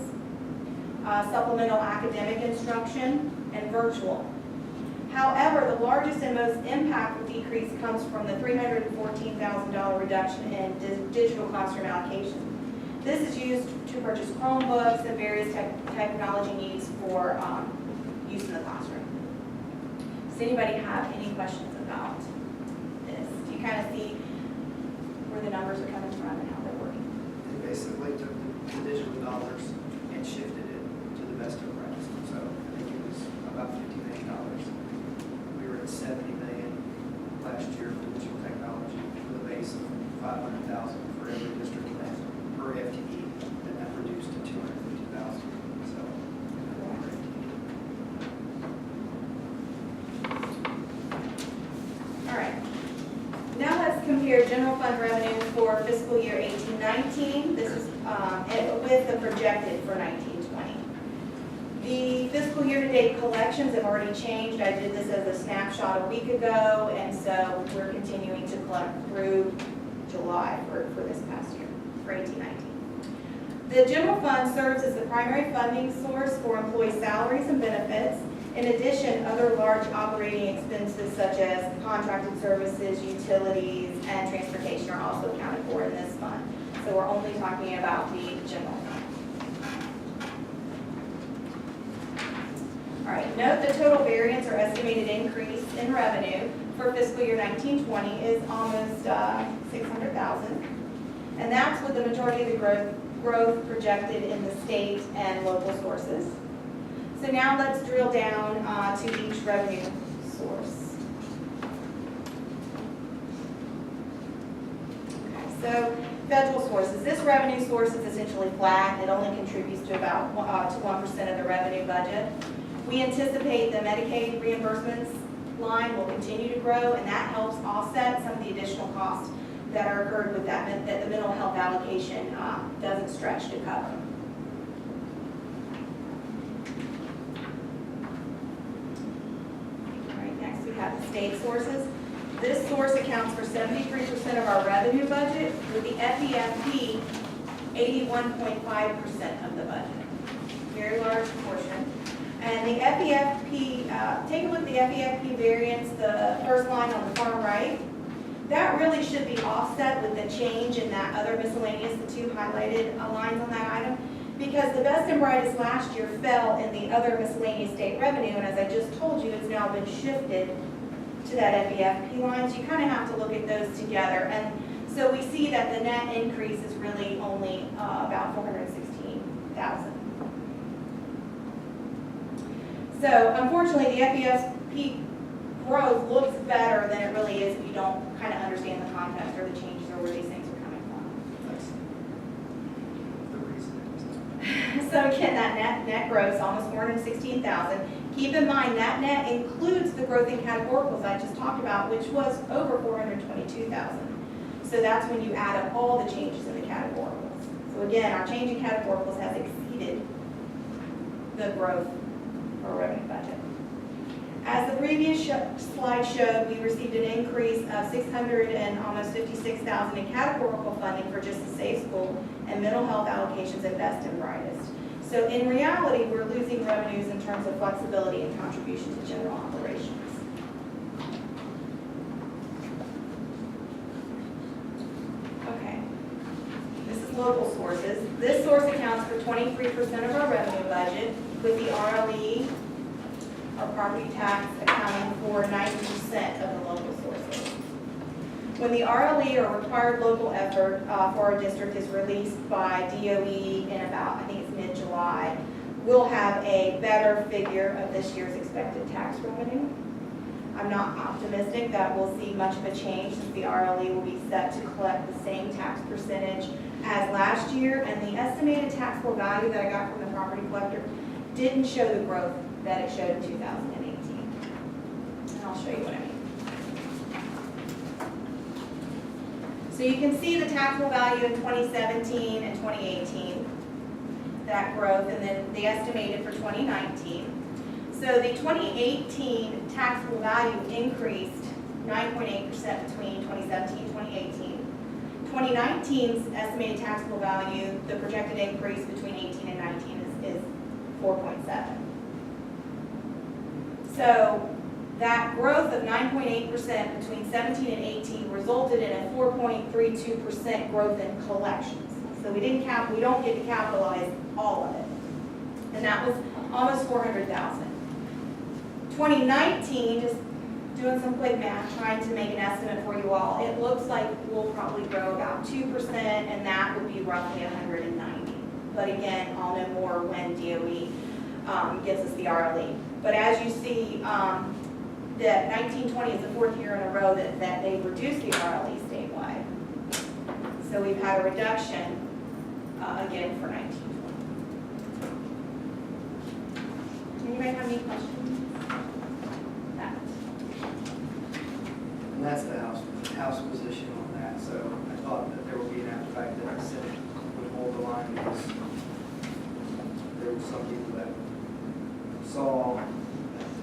supplemental academic instruction, and virtual. However, the largest and most impactful decrease comes from the $314,000 reduction in digital classroom allocation. This is used to purchase Chromebooks and various technology needs for use in the classroom. Does anybody have any questions about this? Do you kind of see where the numbers are coming from and how they're working? They basically took the digital dollars and shifted it to the Best and Brightest. So I think it was about $50 million. We were at $70 million last year for digital technology with a base of $500,000 for every district per FTE, and that reduced to $250,000. here general fund revenue for fiscal year 18-19. This is with the projected for 19-20. The fiscal year-to-date collections have already changed. I did this as a snapshot a week ago, and so we're continuing to collect through July for this past year, for 18-19. The general fund serves as the primary funding source for employee salaries and benefits. In addition, other large operating expenses such as contracted services, utilities, and transportation are also accounted for in this fund. So we're only talking about the general fund. All right, note the total variance or estimated increase in revenue for fiscal year 19-20 is almost $600,000. And that's with the majority of the growth projected in the state and local sources. So now let's drill down to each revenue source. Okay, so federal sources. This revenue source is essentially flat. It only contributes to about 1% of the revenue budget. We anticipate the Medicaid reimbursements line will continue to grow, and that helps offset some of the additional costs that are occurred with that the mental health allocation doesn't stretch to cover. We have the state sources. This source accounts for 73% of our revenue budget, with the FEFP 81.5% of the budget. Very large portion. And the FEFP, take a look at the FEFP variance, the first line on the far right. That really should be offset with the change in that other miscellaneous, the two highlighted lines on that item, because the best and brightest last year fell in the other miscellaneous state revenue, and as I just told you, it's now been shifted to that FEFP line, so you kind of have to look at those together. And so we see that the net increase is really only about $416,000. So unfortunately, the FEFP growth looks better than it really is if you don't kind of understand the context or the changes or where these things are coming from. That's the reason. So again, that net growth is almost $416,000. Keep in mind that net includes the growth in categoricals I just talked about, which was over $422,000. So that's when you add up all the changes in the categoricals. So again, our change in categoricals has exceeded the growth for our revenue budget. As the previous slide showed, we received an increase of $600 and almost $56,000 in categorical funding for just the Safe School and mental health allocations at Best and Brightest. So in reality, we're losing revenues in terms of flexibility and contribution to general operations. Okay, this is local sources. This source accounts for 23% of our revenue budget, with the RLE, our property tax, accounting for 90% of the local sources. When the RLE, or required local effort, for our district is released by DOE in about, I think it's mid-July, we'll have a better figure of this year's expected tax revenue. I'm not optimistic that we'll see much of a change, since the RLE will be set to collect the same tax percentage as last year, and the estimated taxable value that I got from the property collector didn't show the growth that it showed in 2018. And I'll show you what I mean. So you can see the taxable value in 2017 and 2018, that growth, and then the estimated for 2019. So the 2018 taxable value increased 9.8% between 2017 and 2018. 2019's estimated taxable value, the projected increase between 18 and 19 is 4.7. So that growth of 9.8% between 17 and 18 resulted in a 4.32% growth in collections. So we don't get to capitalize all of it. And that was almost $400,000. 2019, just doing some quick math, trying to make an estimate for you all, it looks like we'll probably grow about 2%, and that would be roughly 190. But again, I'll know more when DOE gives us the RLE. But as you see, that 1920 is the fourth year in a row that they've reduced the RLE statewide. So we've had a reduction again for 1920. Anybody have any questions? And that's the house position on of people that saw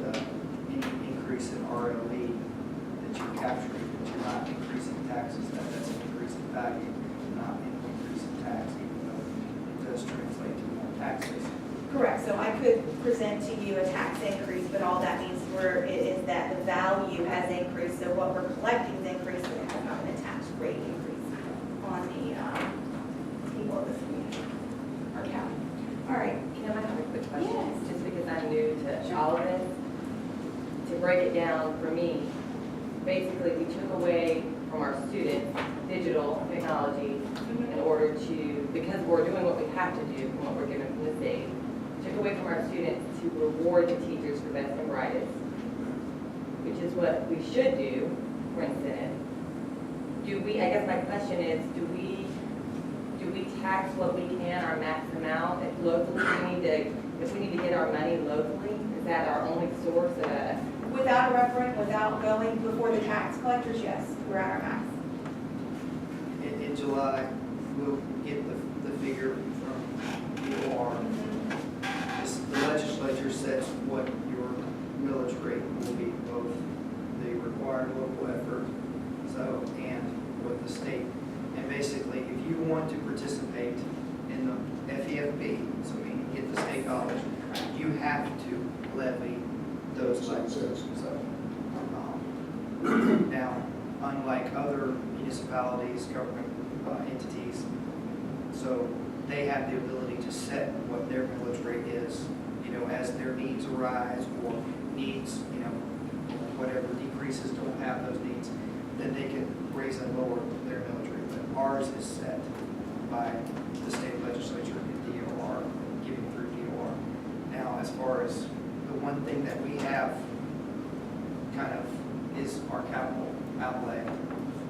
that any increase in ROE that you're capturing, that you're not increasing taxes, that's an increase in value, not an increase in tax, even though it does translate to more taxes. Correct, so I could present to you a tax increase, but all that means is that the value has increased, so what we're collecting is increased, but it has not been a tax rate increase on the, people of this community, our county. All right. Can I have a quick question? Yes. Just because I'm new to all of this, to break it down for me, basically we took away from our students digital technology in order to, because we're doing what we have to do from what we're given from the state, took away from our students to reward the teachers for best and brightest, which is what we should do for incentive. I guess my question is, do we tax what we can, our max amount, if locally if we need to get our money locally? Is that our only source of Without a referendum, without going before the tax collectors, yes, we're at our max. In July, we'll get the figure from DOR. The legislature sets what your millage rate will be, both the required local effort, and what the state. And basically, if you want to participate in the FEFB, so meaning get the state dollars, you have to levy those levies. So, now, unlike other municipalities, government entities, so they have the ability to set what their millage rate is, as their needs arise or needs, whatever decreases don't have those needs, then they can raise and lower their millage rate. But ours is set by the state legislature and DOR, given through DOR. Now, as far as the one thing that we have kind of is our capital outlay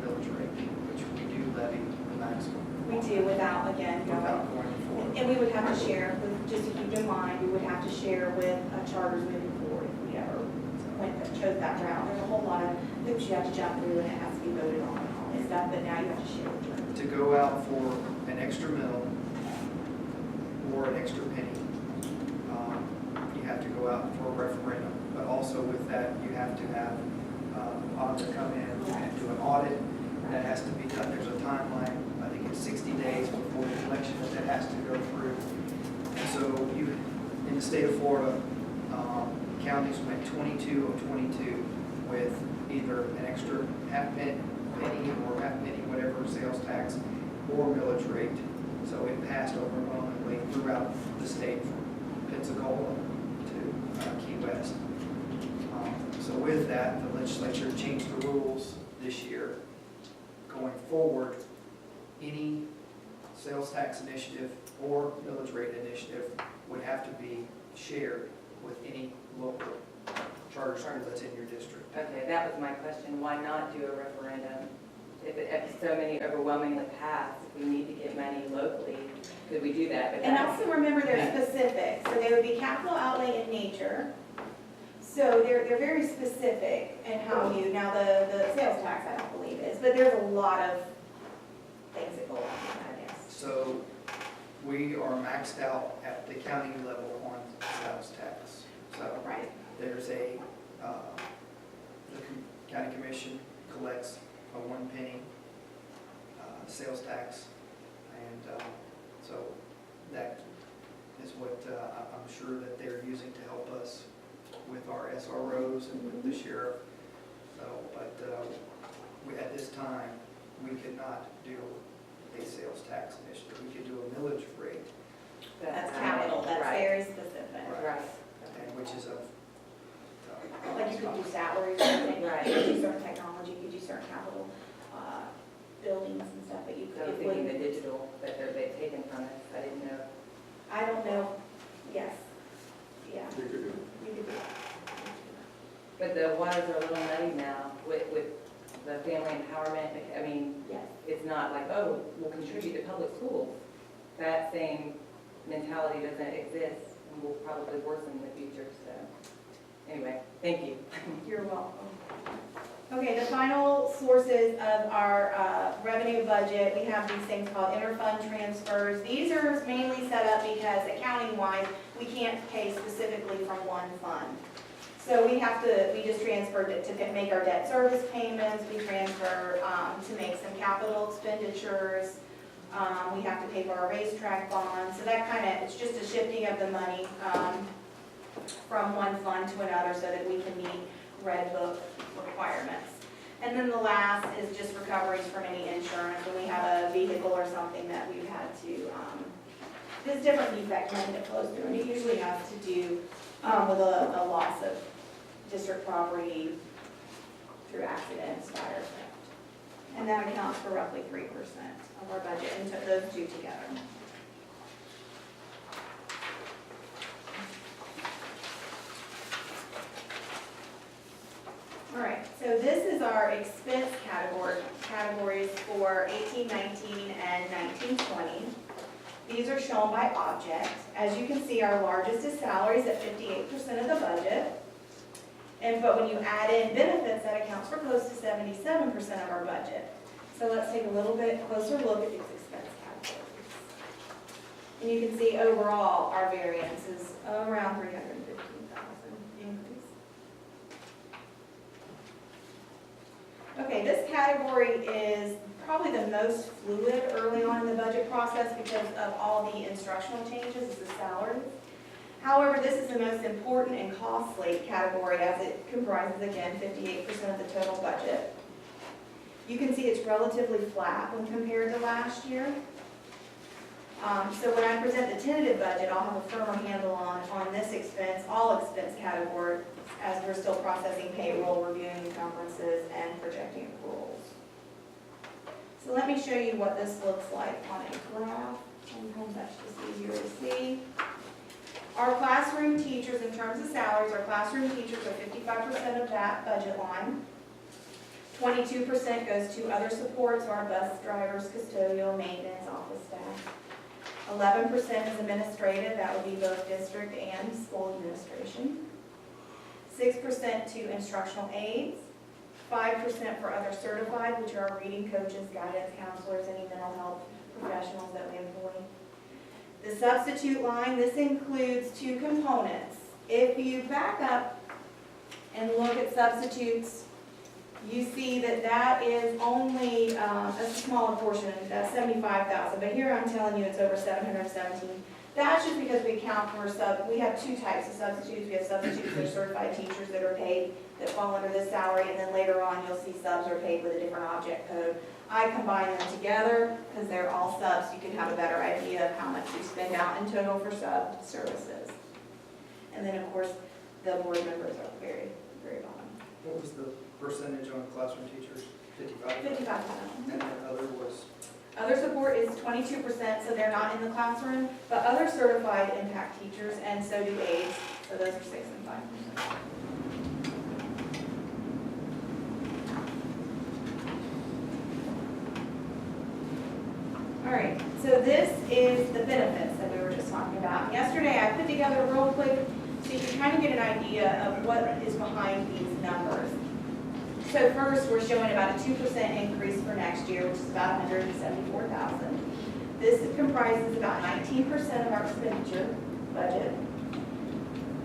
millage rate, which we do levy the maximum. We do without Without going forward. And we would have to share, just to keep in mind, we would have to share with charters moving forward if we ever chose that route. There's a whole lot of hoops you have to jump through and it has to be voted on and all this stuff, but now you have to share with charters. To go out for an extra mill or an extra penny, you have to go out for a referendum. But also with that, you have to have an auditor come in and do an audit. That has to be done. There's a timeline. I think it's 60 days before the election that has to go through. And so in the state of Florida, counties went 22 of 22 with either an extra half penny or half penny, whatever, sales tax or millage rate. So it passed overwhelmingly throughout the state from Pensacola to Key West. So with that, the legislature changed the rules this year. Going forward, any sales tax initiative or millage rate initiative would have to be shared with any local charter school that's in your district. Okay, that was my question. Why not do a referendum? If so many overwhelmingly pass, if we need to get money locally, could we do that? But And that's- also remember they're specific, so they would be capital outlay in nature. So they're very specific in how now the sales tax I don't believe is, but there's a lot of things that go along with that, I guess. So we are maxed out at the county level on sales tax. So Right. there's the county commission collects a 1 penny sales tax. And so that is what I'm sure that they're using to help us with our SROs and with the sheriff. So, but at this time, we could not do a sales tax initiative. We could do a millage rate, That's capital, that's Right. very specific. Right. and which is a Like you could do salaries or something, Right. you could do certain technology, you could do certain capital buildings and stuff, but you I was could, thinking the digital that they've taken from us. I didn't know. I don't know, yes, yeah. You could do You could do But the waters are a little muddy now with the family empowerment. I mean, Yes. it's not like, oh, we'll contribute to public schools. That same mentality doesn't exist and will probably worsen in the future, so. Anyway, thank you. You're welcome. Okay, the final sources of our revenue budget, we have these things called interfund transfers. These are mainly set up because accounting-wise, we can't pay specifically from one fund. So we just transferred it to make our debt service payments, we transfer to make some capital expenditures, we have to pay for our racetrack bonds. So that it's just a shifting of the money from one fund to another so that we can meet Red Book requirements. And then the last is just recoveries from any insurance when we have a vehicle or something that we've had to, there's different defect money that flows through, and it usually has to do with a loss of district property through accidents, fire, theft. And that accounts for roughly 3% of our budget, and took those two together. All right, so this is our expense categories for 18-19 and 19-20. These are shown by object. As you can see, our largest is salaries at 58% of the budget. But when you add in benefits, that accounts for close to 77% of our budget. So let's take a little bit closer look at these expense categories. And you can see overall, our variance is around $315,000 increase. Okay, this category is probably the most fluid early on in the budget process because of all the instructional changes, is the salaries. However, this is the most important and costly category as it comprises, again, 58% of the total budget. You can see it's relatively flat when compared to last year. So when I present the tentative budget, I'll have a firmer handle on this expense, all expense categories, as we're still processing payroll, reviewing conferences, and projecting accruals. So let me show you what this looks like on a graph. Sometimes that's just easier to see. Our classroom teachers, in terms of salaries, our classroom teachers are 55% of that budget line. 22% goes to other supports, our bus drivers, custodial, maintenance, office staff. 11% is administrative, that would be both district and school administration. 6% to instructional aides. 5% for other certified, which are our reading coaches, guidance counselors, any mental health professionals that we employ. The substitute line, this includes two components. If you back up and look at substitutes, you see that that is only a smaller portion, that's $75,000, but here I'm telling you it's over $717,000. That's just because we account for we have two types of substitutes. We have substitutes that are certified teachers that are paid, that fall under this salary, and then later on you'll see subs are paid with a different object code. I combine them together because they're all subs, so you can have a better idea of how much you spend out in total for sub services. And then of course, the board members are very, very bottom. What was the percentage on classroom teachers? 55? 55%. And then other was? Other support is 22%, so they're not in the classroom, but other certified impact teachers, and so do aides, so those are 6 and 5%. All right, so this is the benefits that we were just talking about. Yesterday, I put together real quick so you can kind of get an idea of what is behind these numbers. So first, we're showing about a 2% increase for next year, which is about $174,000. This comprises about 19% of our expenditure budget.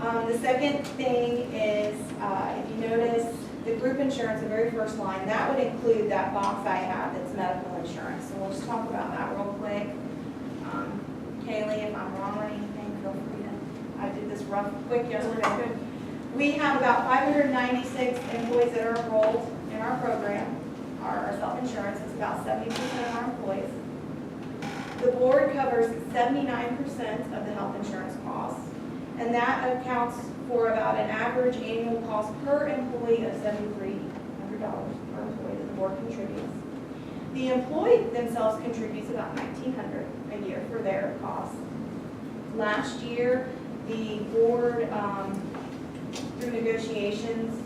The second thing is, if you notice, the group insurance, the very first line, that would include that box I have that's medical insurance. So we'll just talk about that real quick. Kaylee, if I'm wrong or anything, feel free to, I did this quick yesterday. We have about 596 employees that are enrolled in our program. Our self-insurance is about 70% of our employees. The board covers 79% of the health insurance costs, and that accounts for about an average annual cost per employee of $7,300 per employee that the board contributes. The employee themselves contributes about $1,900 a year for their costs. Last year, the board, through negotiations,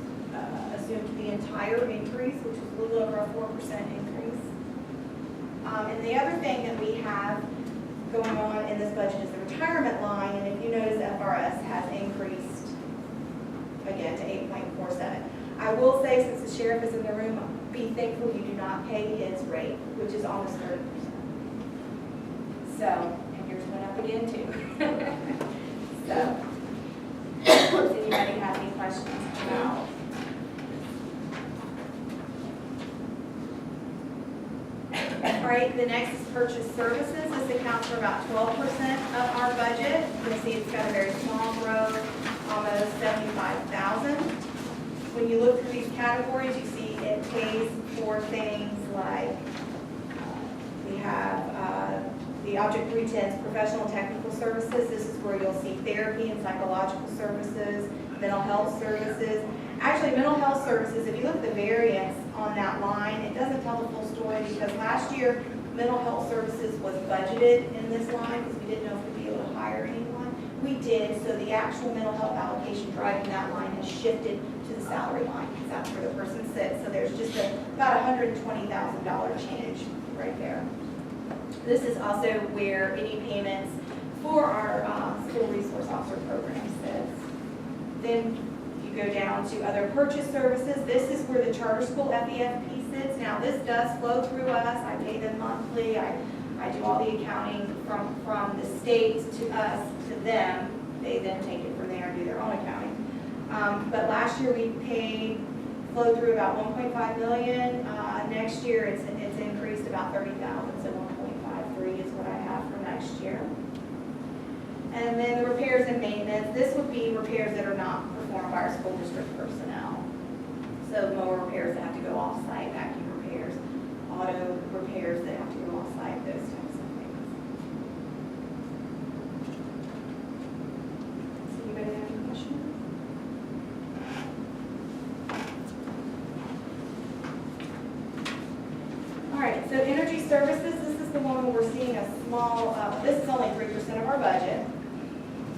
assumed the entire increase, which was a little over a 4% increase. And the other thing that we have going on in this budget is the retirement line, and if you notice, FRS has increased again to 8.47. I I will say, since the sheriff is in the room, be thankful you do not pay his rate, which is almost 30%. So, and yours went up again too. So, does anybody have any questions about? All right, the next is purchase services. This accounts for about 12% of our budget. You'll see it's got a very small growth, almost 75,000. When you look through these categories, you see it pays for things like, we have the Object 310's professional and technical services. This is where you'll see therapy and psychological services, mental health services. Actually, mental health services, if you look at the variance on that line, it doesn't tell the full story because last year, mental health services was budgeted in this line because we didn't know if we'd be able to hire anyone. We did, so the actual mental health allocation driving that line has shifted to the salary line because that's where the person sits. So there's just about $120,000 change right there. This is also where any payments for our school resource officer program sits. Then you go down to other purchase services. This is where the charter school FEFP sits. Now this does flow through us. I pay them monthly. I do all the accounting from the state to us to them. They then take it from there and do their own accounting. But last year we flowed through about 1.5 million. Next year it's increased about 30,000, so 1.53 is what I have for next year. And then the repairs and maintenance. This would be repairs that are not performed by our school district personnel. So mower repairs that have to go off-site, vacuum repairs, auto repairs that have to go off-site, those types of things. Does anybody have any questions? All right, so energy services, this is the one where we're seeing a small, this is only 3% of our budget,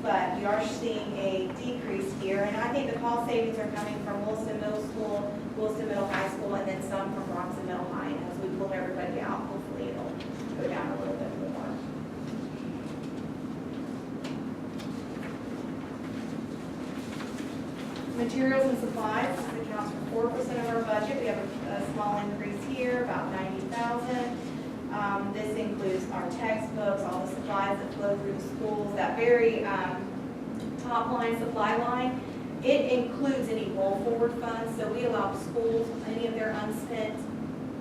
but we are seeing a decrease here, and I think the cost savings are coming from Wilson Middle School, Wilson Middle High School, and then some from Bronson Middle High, and as we pull everybody out, hopefully it'll go down a little bit more. Materials and supplies, this accounts for 4% of our budget. We have a small increase here, about 90,000. This includes our textbooks, all the supplies that flow through the schools. That very top line, supply line, it includes any roll forward funds. So we allow schools, any of their unspent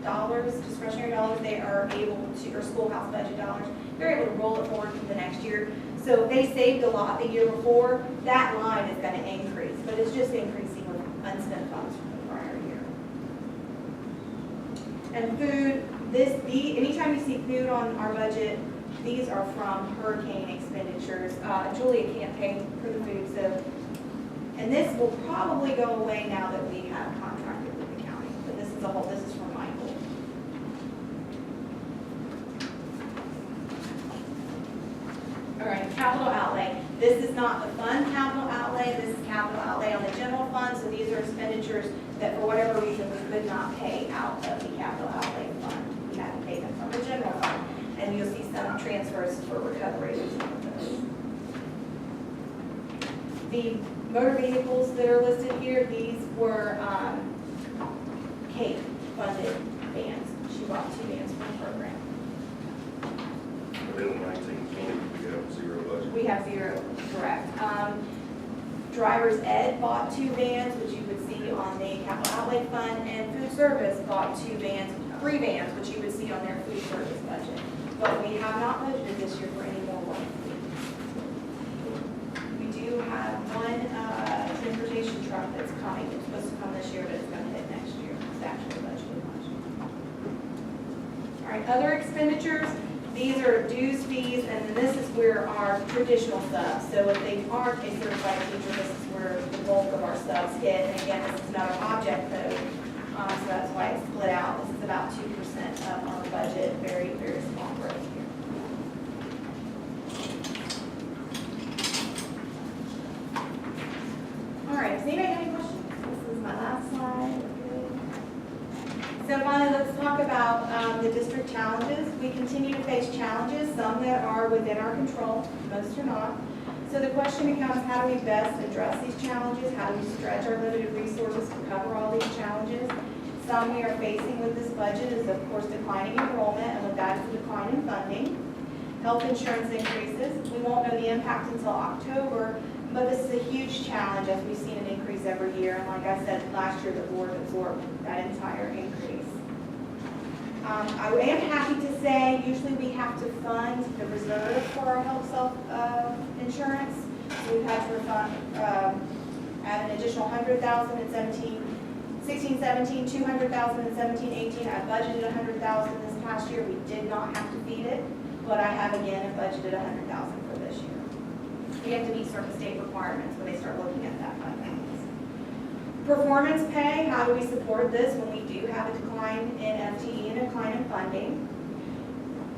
dollars, discretionary dollars, they are able to, or schoolhouse budget dollars, they're able to roll it forward to the next year. So if they saved a lot the year before, that line is going to increase, but it's just increasing with unspent funds from the prior year. And food, anytime you see food on our budget, these are from hurricane expenditures. Julia can't pay for the food, so, and this will probably go away now that we have contracted with the county, but this is from Michael. All right, capital outlay. This is not the fund capital outlay, this is capital outlay on the general fund, so these are expenditures that for whatever reason we could not pay out of the capital outlay fund. We had to pay them from the general fund, and you'll see some transfers for recovery of some of those. The motor vehicles that are listed here, these were Kate funded vans. She bought 2 vans for the program. But then 19, we have zero budget. We have 0, correct. Driver's ed bought 2 vans, which you would see on the capital outlay fund, and food service bought 3 vans, which you would see on their food service budget. But we have not budgeted this year for any more work. We do have one transportation truck that's coming. It's supposed to come this year, but it's going to hit next year. It's actually budgeted last year. All right, other expenditures. These are dues, fees, and then this is where our traditional subs. So if they aren't a certified teacher, this is where the bulk of our subs hit. And again, this is another object code, so that's why it's split out. This is about 2% of our budget, very, very small growth here. All right, does anybody have any questions? This is my last slide. So finally, let's talk about the district challenges. We continue to face challenges, some that are within our control, most are not. So the question becomes, how do we best address these challenges? How do we stretch our limited resources to cover all these some we are facing with this budget is, of course, declining enrollment, and with that is a decline in funding. Health insurance increases. We won't know the impact until October, but this is a huge challenge as we've seen an increase every year. And like I said, last year the board absorbed that entire increase. I am happy to say, usually we have to fund the reserve for our health insurance. So we've had to refund, add an additional $100,000 in 16, 17, 200,000 in 17, 18. I budgeted $100,000 this past year. We did not have to feed it, but I have again budgeted $100,000 for this year. We have to meet certain state requirements when they start looking at that fund balance. Performance pay, how do we support this when we do have a decline in FTE and a decline in funding?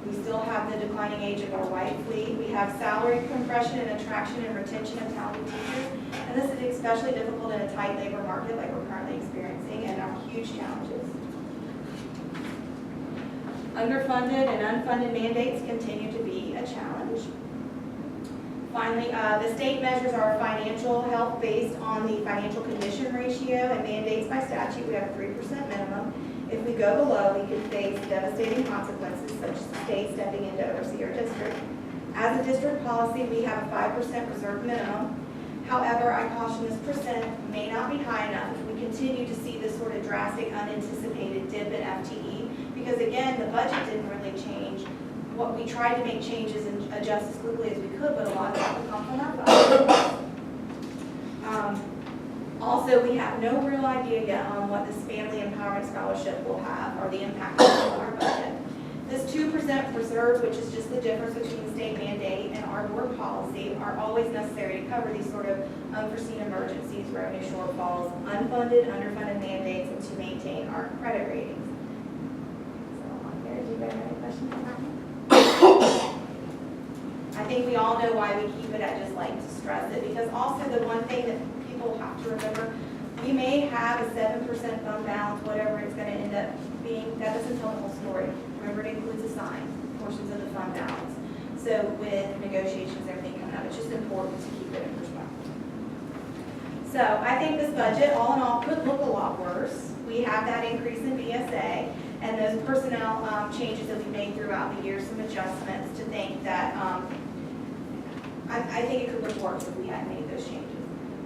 We still have the declining age of our white fleet. We have salary compression and attraction and retention of talented teachers. And this is especially difficult in a tight labor market like we're currently experiencing, and are huge challenges. Underfunded and unfunded mandates continue to be a challenge. Finally, the state measures our financial health based on the financial condition ratio and mandates by statute. We have a 3% minimum. If we go below, we could face devastating consequences such as the state stepping in to oversee our district. As a district policy, we have a 5% reserve minimum. However, I caution this percent may not be high enough if we continue to see this sort of drastic unanticipated dip in FTE, because again, the budget didn't really change. What we tried to make changes and adjust as quickly as we could, but a lot of that would come from our budget. Also, we have no real idea yet on what this Family Empowerment Scholarship will have, or the impact on our budget. This 2% reserve, which is just the difference between the state mandate and our board policy, are always necessary to cover these sort of unforeseen emergencies, revenue shortfalls, unfunded, underfunded mandates, and to maintain our credit ratings. So, do you guys have any questions on that one? I think we all know why we keep it. I just like to stress it, because also the one thing that people have to remember, we may have a 7% fund balance, whatever it's going to end up being. That doesn't tell the whole story. Remember, it includes assigned portions of the fund balance. So with negotiations, everything coming out, it's just important to keep it in perspective. So I think this budget, all in all, could look a lot worse. We have that increase in BSA and those personnel changes that we made throughout the year, some adjustments to think that I think it could look worse if we hadn't made those changes.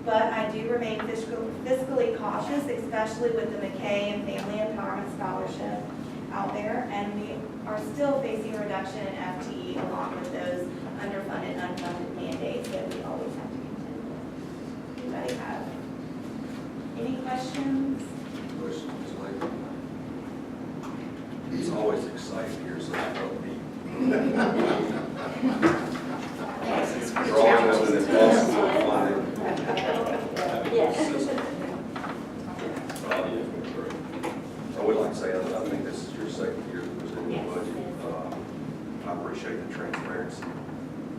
But I do remain fiscally cautious, especially with the McKay and Family Empowerment Scholarship out there, and we are still facing a reduction in FTE along with those underfunded, unfunded mandates that we always have to contend with. Anybody have any questions? Questions, Ms. Lake? It's always exciting here, so I don't need. Drawing up an impossible funding. System. I would like to say, I think this is your second year presenting the budget. I appreciate the transparency,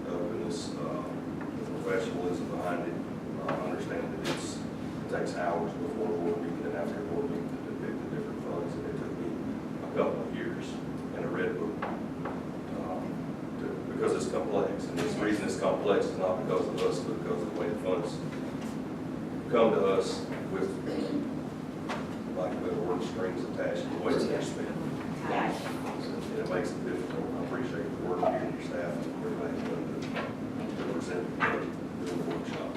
openness, the professionalism behind it. I understand that it takes hours before a board meeting and after a board meeting to depict the different funds, and it took me a couple of years in a red book because it's complex. And the reason it's complex is not because of us, but because of the way the funds come to us with, like the word strings attached to the way they're spent. And it makes it difficult. I appreciate the work of you and your staff and everybody doing to present the workshop.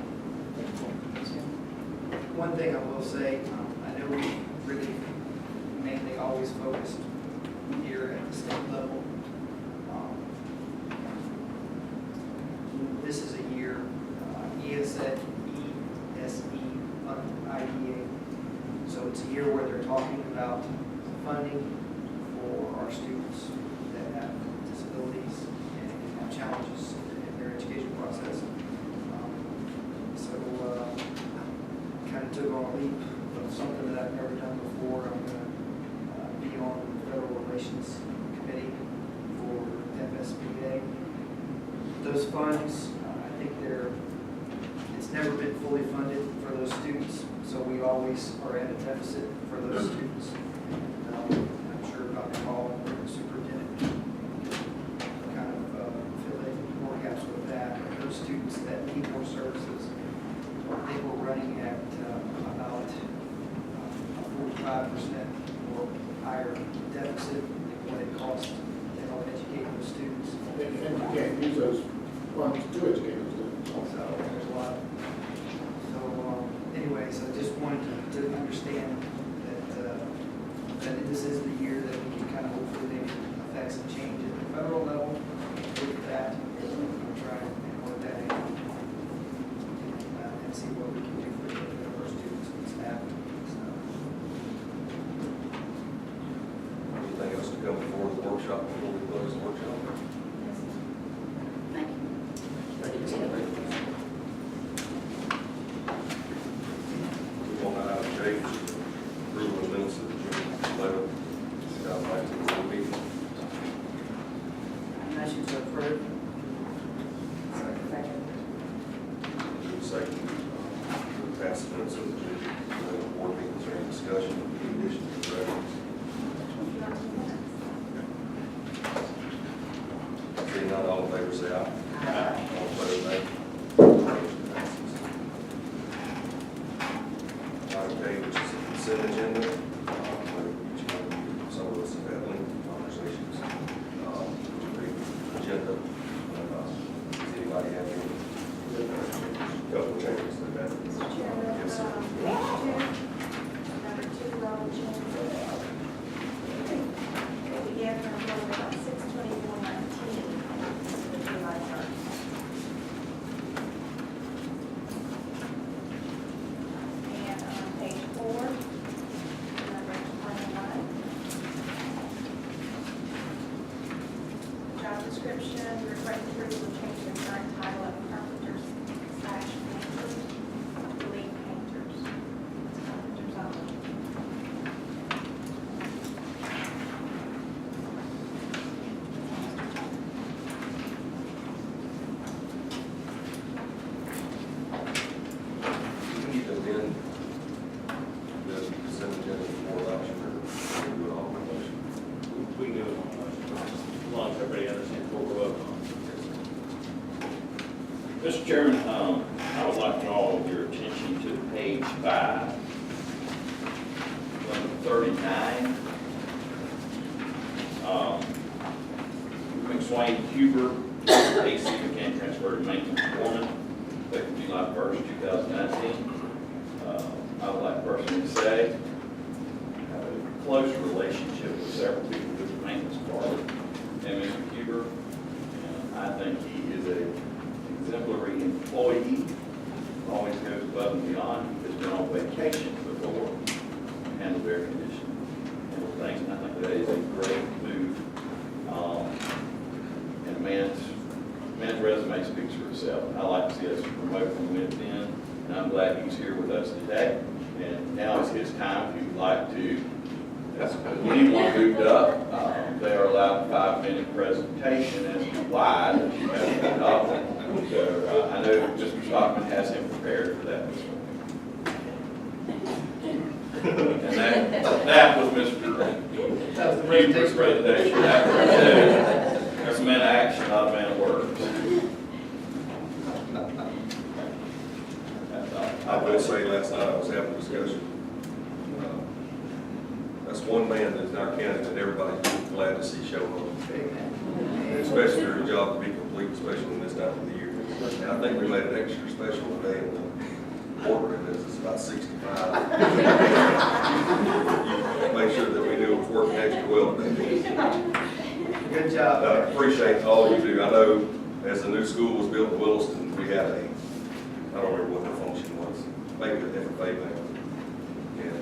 One thing I will say, I know we really mainly always focused here at the state level. This is a year, ESE, IDA. So it's a year where they're talking about funding for our students that have disabilities and have challenges in their education process. So kind of took on a leap of something that I've never done before. I'm going to be on the Federal Relations Committee for FSBA. Those funds, I think it's never been fully funded for those students, so we always are at a deficit for those students. I'm sure Dr. Hall, the superintendent, kind of fill in more gaps with that. Those students that need more services, I think we're running at about 45% higher deficit than what it costs to help educate those students. And you can't use those funds to educate those students. So there's a lot. So anyways, I just wanted to understand that this is the year that we can kind of hopefully maybe affect some change at the federal level. With that, we'll try and work that out and see what we can do for our students and staff. So, Anything else to come before the workshop, before we close the workshop? Thank you. We want to have Jake approval of minutes of the June 11th, 2019 board meeting. Motion to approve. Second, pass the minutes of the June 11th board meeting. Is there any discussion, any additions, or corrections? Seeing none, all in favor say aye. All opposed, nay. Motion passes. Item K, which is the consent agenda. Some of us have had lengthy conversations. Agenda. Does anybody have any couple changes to that? Mr. Chairman, Yes, sir. number 2, Robert James. It began from about 6/24/19. July 1st. And on page 4, number 21. Job description, request approval to change the current title of carpenters / painters, lead painters. It's carpenters only. Do you need to amend the consent agenda before adoption, or can we do it all in motion? We can do it on motion, as long as everybody understands what we're voting on. Mr. Chairman, I would like to draw your attention to page 5, number 39. McSwain Huber, AC mechanic transfer to maintenance foreman, effective July 1st, 2019. I would like personally to say, I have a close relationship with several people with the maintenance department and Mr. Huber. And I think he is an exemplary employee, always goes above and beyond. He has been on vacation before, handled air conditioning, handled things, and I think that is a great move. And man's resume speaks for itself. I like to see us promote from within, and I'm glad he's here with us today. And now is his time. If you'd like to, when anyone moved up, they are allowed a 5-minute presentation as to why that you have moved up. So I know Mr. Stockman has him prepared for that this morning. And that was Mr. Huber's presentation. There's a man of action, not a man of words. I will say, last night I was having a discussion. That's one man that's in our county that everybody's glad to see show up. Especially for a job to be complete, especially in this time of the year. And I think we made it extra special today in the boardroom, as it's about 65. Make sure that we do working extra well today. Good job. I appreciate all you do. I know as the new school was built in Williston, we had I don't remember what the function was, maybe a different pay band. And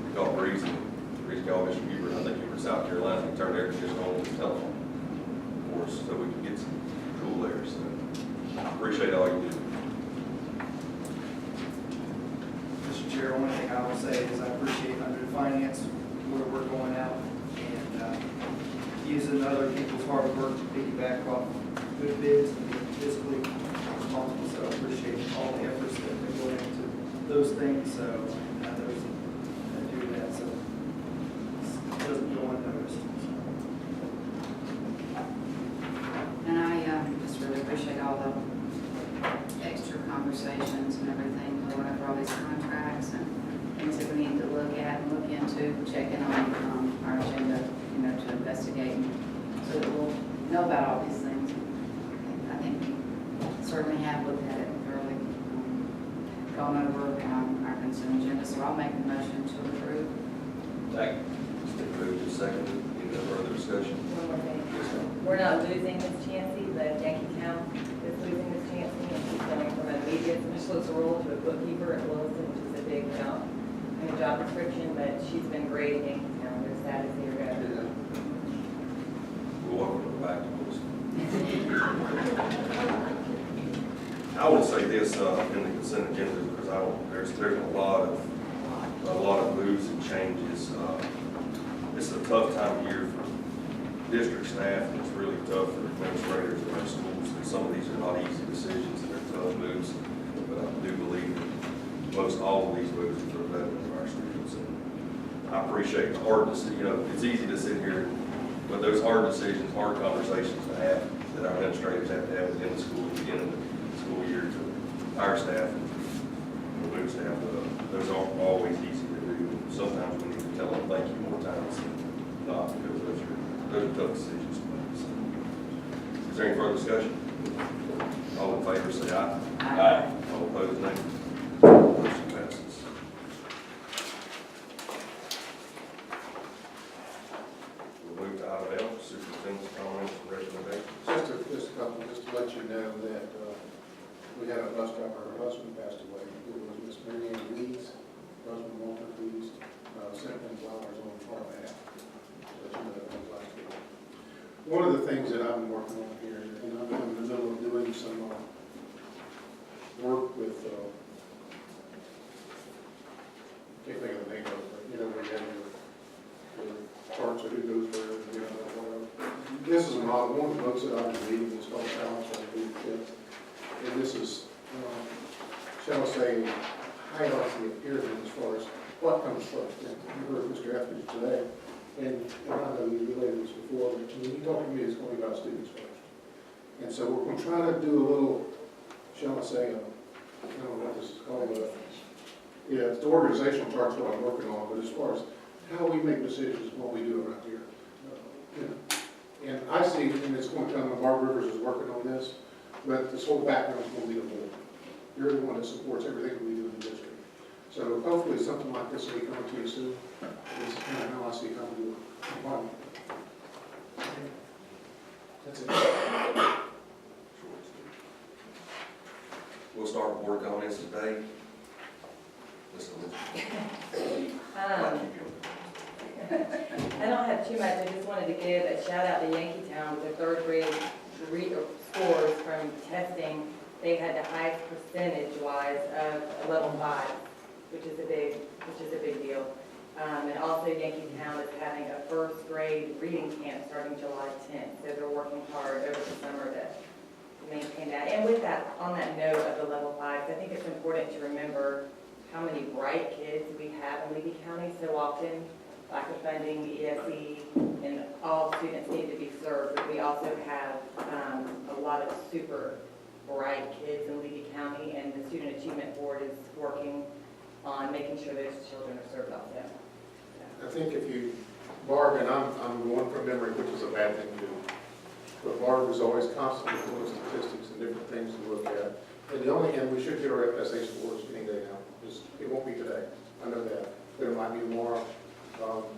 we called Breeze called Mr. Huber, I think he was in South Carolina, he turned the air conditioner on with his telephone for us so we could get some cool air. So I appreciate all you do. Mr. Chair, one thing I will say is I appreciate under finance where we're going out and using other people's hard work to piggyback off good bids and being fiscally responsible. So I appreciate all the efforts that are going into those things. So others that do that, so it doesn't go unnoticed. And I just really appreciate all the extra conversations and everything going over all these contracts and things that we need to look at and look into, checking on our agenda investigating, so that we'll know about all these things. And I think we certainly have looked at it thoroughly, gone over our consent agenda, so I'll make the motion to approve. Second. It's been moved and seconded. Any further discussion? One more thing. Yes, ma'am. We're not losing Miss Chancey, but Yankee Town is losing Miss Chancey, and she's going from a media specialist role to a bookkeeper at Williston, which is a big jump in the job description, but she's been great at Yankee Town. We're sad to see her go. We'll welcome her back to us. I would say this in the consent agenda because there's a lot of moves and changes. It's a tough time of year for district staff, and it's really tough for administrators in our schools. And some of these are not easy decisions, and they're tough moves. But I do believe that most all of these moves are for the betterment of our students. And I appreciate the hardness. It's easy to sit here, but those hard decisions, hard conversations to have that our administrators have to have within the school, beginning of the school year, to our staff and the new staff. Those aren't always easy to do. Sometimes we need to tell them thank you more times than not, because those are tough decisions to make. So, is there any further discussion? All in favor, say aye. Aye. All opposed, nay. Motion passes. We'll move to item L, superintendent's comments and recommendations. Just a couple, just to let you know that we had a bus driver, her husband passed away. It was Miss Mary Ann Lees, husband Walter Lees, sent them flowers on Farmhat. Let you know that was last week. One of the things that I've been working on here, and I'm in the middle of doing some work with, can't think of the name of it, but where you have your charts of who goes where, whatever. This is a model, one of the books that I've been reading is called Balance on Leadership. And this is, shall I say, highlights the pyramid as far as what comes first. And you heard Mr. Etheridge today, and I know you related this before, but when you talk to me, it's going to be about students first. And so we're going to try to do a little, shall I say, I don't know what this is called, but yeah, the organizational chart's what I'm working on, but as far as how we make decisions and what we do around here. And I see, and it's going to come, Mark Rivers is working on this, but this whole background is going to be the board. You're the one that supports everything we do in the district. So hopefully something like this will be coming to you soon. This is kind of how I see how we do it. That's it. We'll start with board comments today. Listen, I don't have too much. I just wanted to give a shout out to Yankee Town with their third grade scores from testing. They had the highest percentage-wise of level 5, which is a big deal. And also Yankee Town is having a first grade reading camp starting July 10th. So they're working hard over the summer to maintain that. And with that, on that note of the level 5s, I think it's important to remember how many bright kids we have in Levy County so often. Lack of funding, ESE, and all students need to be served. But we also have a lot of super bright kids in Levy County, and the Student Achievement Board is working on making sure those children are served also. I think if you, Barb, and I'm going from memory, which is a bad thing to do, but Barb is always constantly doing statistics and different things to look at. And we should get our FSA scores any day now. It won't be today, I know that, but it might be tomorrow.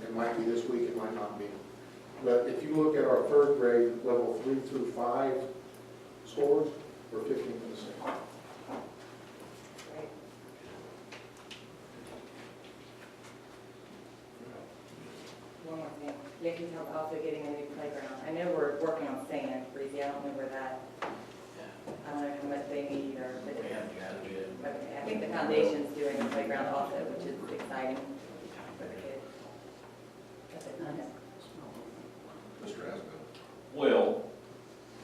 It might be this week, it might not be. But if you look at our third grade, level 3 through 5 scores, we're 15%. One more thing. Yankee Town's also getting a new playground. I know we're working on sand, Breezy. I don't know where that, I don't know how much they need or. But I think the foundation's doing the playground also, which is exciting for the kids. That's it. Mr. Asbell. Well,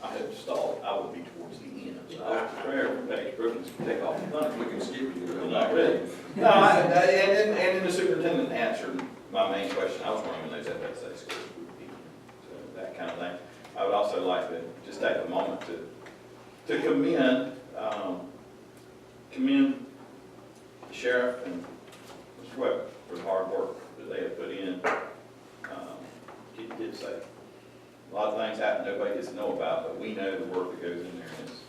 I had stalled, I would be towards the end, so I was prepared for Paige Brookins to take off the thunder. We can skip you. I'm not ready. No, and then the superintendent answered my main question. I was wondering when those FSA scores would be, so that kind of thing. I would also like to just take a moment to commend the sheriff and Mr. Webb for the hard work that they have put in. Keep kids safe. nobody gets to know about, but we know the work that goes in there, and it's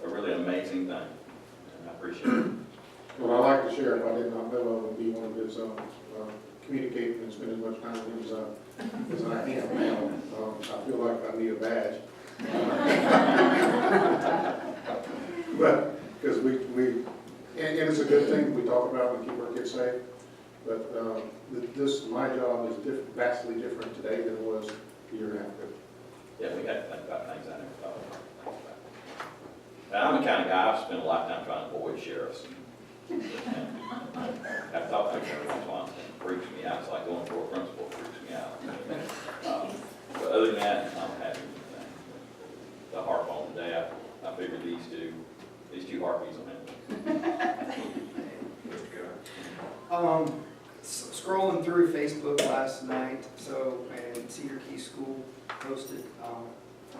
a really amazing thing, and I appreciate it. Well, I like the sheriff, I did not know I would be one of his, communicating and spend as much time with him as I am now. I feel like I need a badge. But, because and it's a good thing, we talk about and keep our kids safe, but, my job is vastly different today than it was a year and a half ago. Yeah, we have to think about things I never thought about. And I'm the kind of guy, I've spent a lifetime trying to avoid sheriffs. I've talked to them every once it freaks me out. It's like going for a principal, it freaks me out. But other than that, I'm happy with that. The heart phone today, I figured these two heartbeats on it. Scrolling through Facebook last night, and Cedar Key School posted,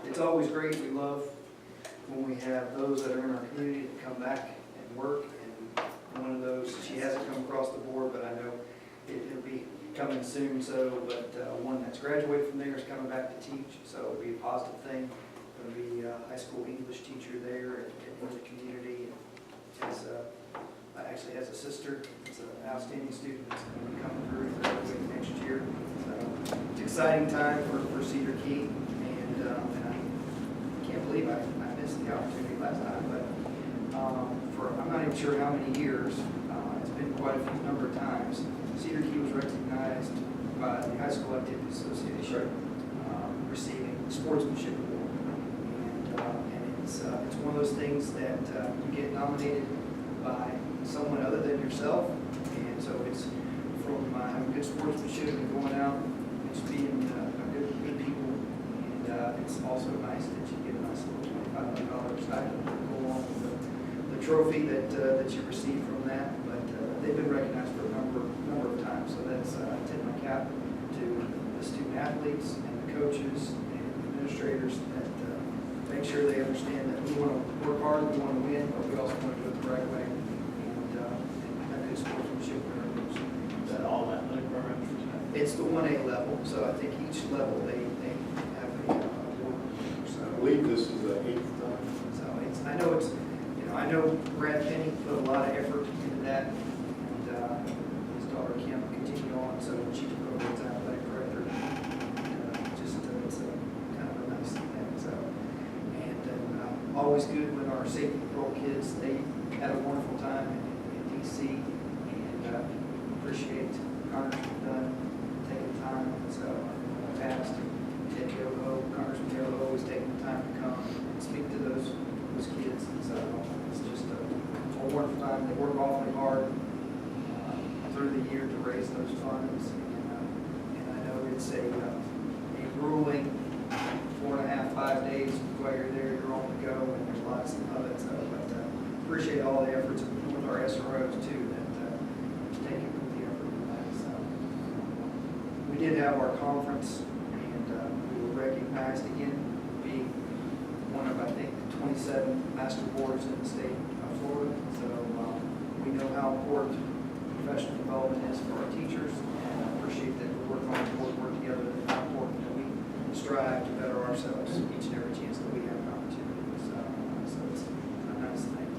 it's always great, we love when we have those that are in our community that come back and work, and one of those, she hasn't come across the board, but I know it'll be coming soon, but one that's graduated from there is coming back to teach, so it'll be a positive thing. Going to be a high school English teacher there in the community, actually has a sister, it's an outstanding student that's going to be coming through graduating next year. So it's an exciting time for Cedar Key, and I can't believe I missed the opportunity last time, but I'm not even sure how many years, it's been quite a few number of times, Cedar Key was recognized by the High School Activity Association, receiving sportsmanship award, and it's one of those things that you get nominated by someone other than yourself, and so it's from having good sportsmanship and going out and just being good people, and it's also nice that you get a nice little $2,500 stipend to go along with the trophy that you receive from that, but they've been recognized for a number of times, so that's I tip my cap to the student athletes and the coaches and administrators that make sure they understand that we want to work hard, we want to win, but we also want to do it the right way. Sportsmanship programs. Is that all athletic programs? It's the 1A level, so I think each level they have a award. So I believe this is the 8th time. So I know Brad Penny put a lot of effort into that, and his daughter Kim continued on, so she took over as athletic director. It's a kind of a nice thing. So, and then always good when our safety patrol kids, they had a wonderful time in DC. Appreciate Congressman Dunn taking the time. So in the past, Ted Yoho, Congressman Yoho always taking the time to come and speak to those kids. And so it's just a wonderful time. They work awfully hard through the year to raise those funds. And I know it's a grueling 4.5, 5 days while you're there. You're on the go, and there's lots of it. So, but appreciate all the efforts with our SROs too. We did have our conference, and we were recognized again, being one of, I think, 27 master boards in the state of Florida. So we know how important professional development is for our teachers, and I appreciate that we work on the board, work together, and how important that we strive to better ourselves each and every chance that we have an opportunity. So it's a nice thing.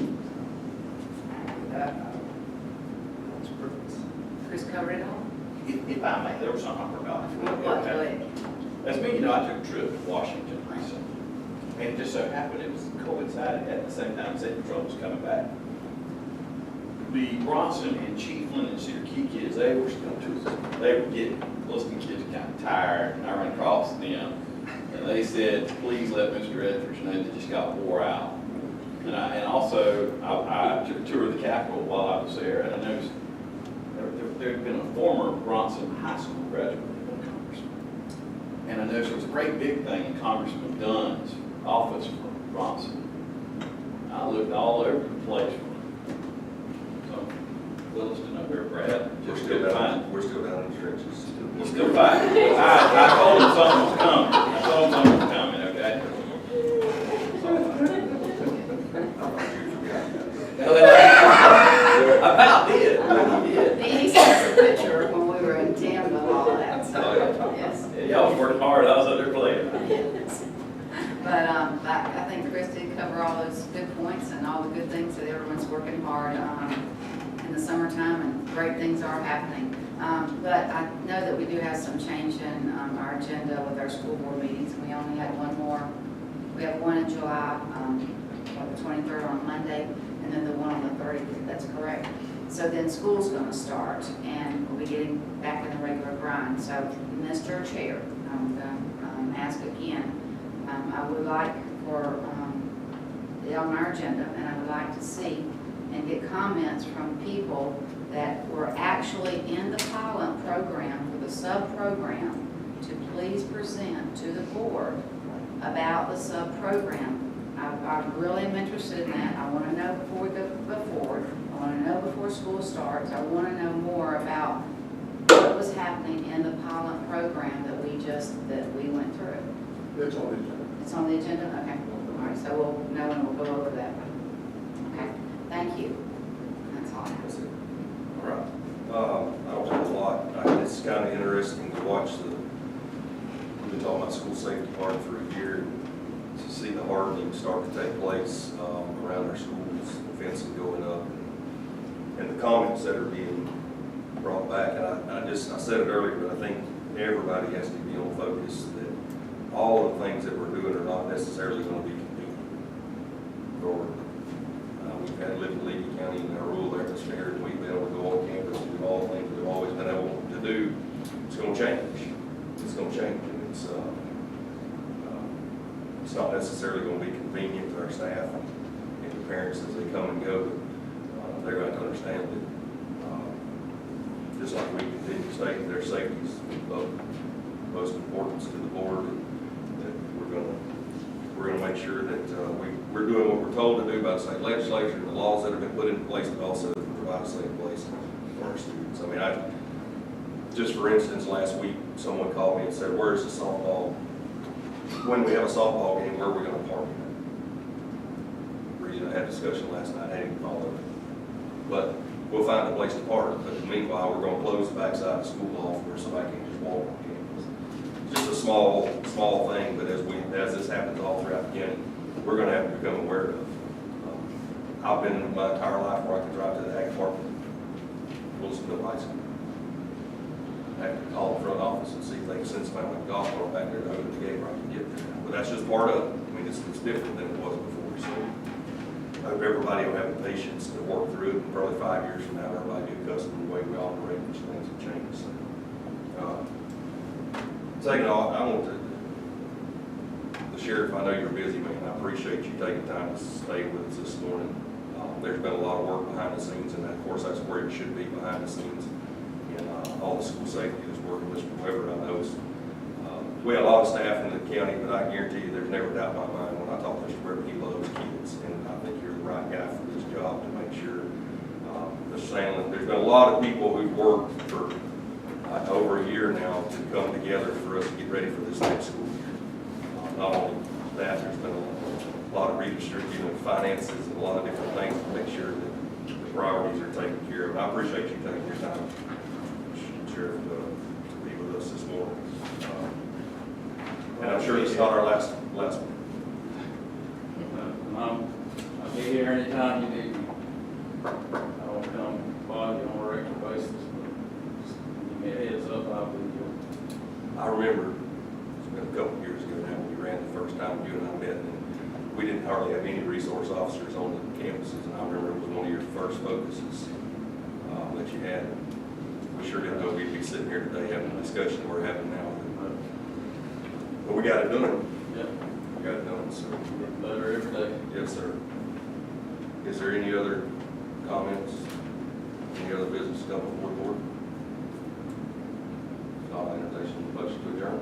With that, that's perfect. Chris covered it all? If I may, there was something I forgot. What? As me, I took a trip to Washington recently, and it just so happened it was coincided at the same time State Patrol was coming back. The Bronson and Chiefland and Cedar Key kids, they were getting, listening kids kind of tired, and I ran across them, and they said, please let Mr. Etheridge know they just got wore out. And also, I took a tour of the Capitol while I was there, and I noticed there had been a former Bronson High School graduate of Congressman. And I noticed there was a great big thing in Congressman Dunn's office for Bronson. I looked all over the place for him. So, Williston up there, Brad, We're just still couldn't down, find him. we're still down in the trenches. He's still fighting. I told him something was coming. I told him something was coming, okay? About did. He sent a picture when we were in Tampa and all that, so, yes. Yeah, y'all was working hard, I was up there playing. But I think Chris did cover all those good points and all the good things that everyone's working hard in the summertime, and great things are happening. But I know that we do have some change in our agenda with our school board meetings. We only had one more. We have one in July, the 23rd on Monday, and then the one on the 30th. That's correct. So then school's going to start, and we'll be getting back in the regular grind. So, Mr. Chair, I'm going to ask again. I would like for it on our agenda, and I would like to see and get comments from people that were actually in the pilot program for the sub-program to please present to the board about the sub-program. I really am interested in that. I want to know before we go forward. I want to know before school starts. I want to know more about what was happening in the pilot program that we went through. It's on the agenda. It's on the agenda? Okay. All right, so we'll know and we'll go over that. Okay, thank you. That's all I have. That's it. All right. I don't have a lot. It's kind of interesting to watch we've been talking about school safety part for a year, to see the hardening start to take place around our schools, the fencing going up, and the comments that are being brought back. And I said it earlier, but I think everybody has to be on focus that all of the things that we're doing are not necessarily going to be convenient. Or we've had lived in Levy County in our rural atmosphere, and we've been able to go on campus and do all the things we've always been able to do. It's going to change. It's going to change, and it's not necessarily going to be convenient to our staff and the parents as they come and go. But they're going to understand that just like we continue stating, their safety is of most importance to the board. We're going to make sure that we're doing what we're told to do by the state legislature and the laws that have been put into place, but also to provide a safe place for our students. I mean, just for instance, last week, someone called me and said, where's the softball? When we have a softball game, where are we going to park it? I had a discussion last night, I didn't follow it. But we'll find a place to park, but meanwhile, we're going to close the backside of the school off where somebody can just walk on campus. Just a small thing, but as this happens all throughout the county, we're going to have to become aware of. I've been my entire life where I can drive to the ag park in Wilsonville High School. I have to call the front office and see if they can send somebody with a golf cart back there to open the gate where I can get there. But that's just part of it. I mean, it's different than it was before. So I hope everybody will have the patience to work through it, and probably 5 years from now, everybody will be accustomed to the way we operate, which things have changed. So, second off, I want the sheriff, I know you're a busy man. I appreciate you taking time to stay with us this morning. There's been a lot of work behind the scenes, and of course, that's where it should be, behind the scenes. And all the school safety is working. Mr. Weber, I know, we have a lot of staff in the county, but I guarantee you there's never doubt in my mind when I talk to Mr. Weber, he loves kids. And I think you're the right guy for this job to make sure. Mr. Sandlin, there's been a lot of people who've worked for over a year now to come together for us to get ready for this next school year. Not only that, there's been a lot of redistributing of finances and a lot of different things to make sure that the priorities are taken care of. I appreciate you taking your time, Sheriff, to be with us this morning. And I'm sure this is not our last one. I'll be here anytime you need me. I don't come by you on a regular basis, but just give me a heads up, I'll be here. I remember, it's been a couple of years ago now, when we ran the first time you and I met, and we didn't hardly have any resource officers on the campuses, and I remember it was one of your first focuses that you had. We sure didn't know we'd be sitting here today having the discussion we're having now. But we got it done. Yeah. We got it done, so. Getting better every day. Yes, sir. Is there any other comments? Any other business to come before the board? I'll entertain a motion to adjourn.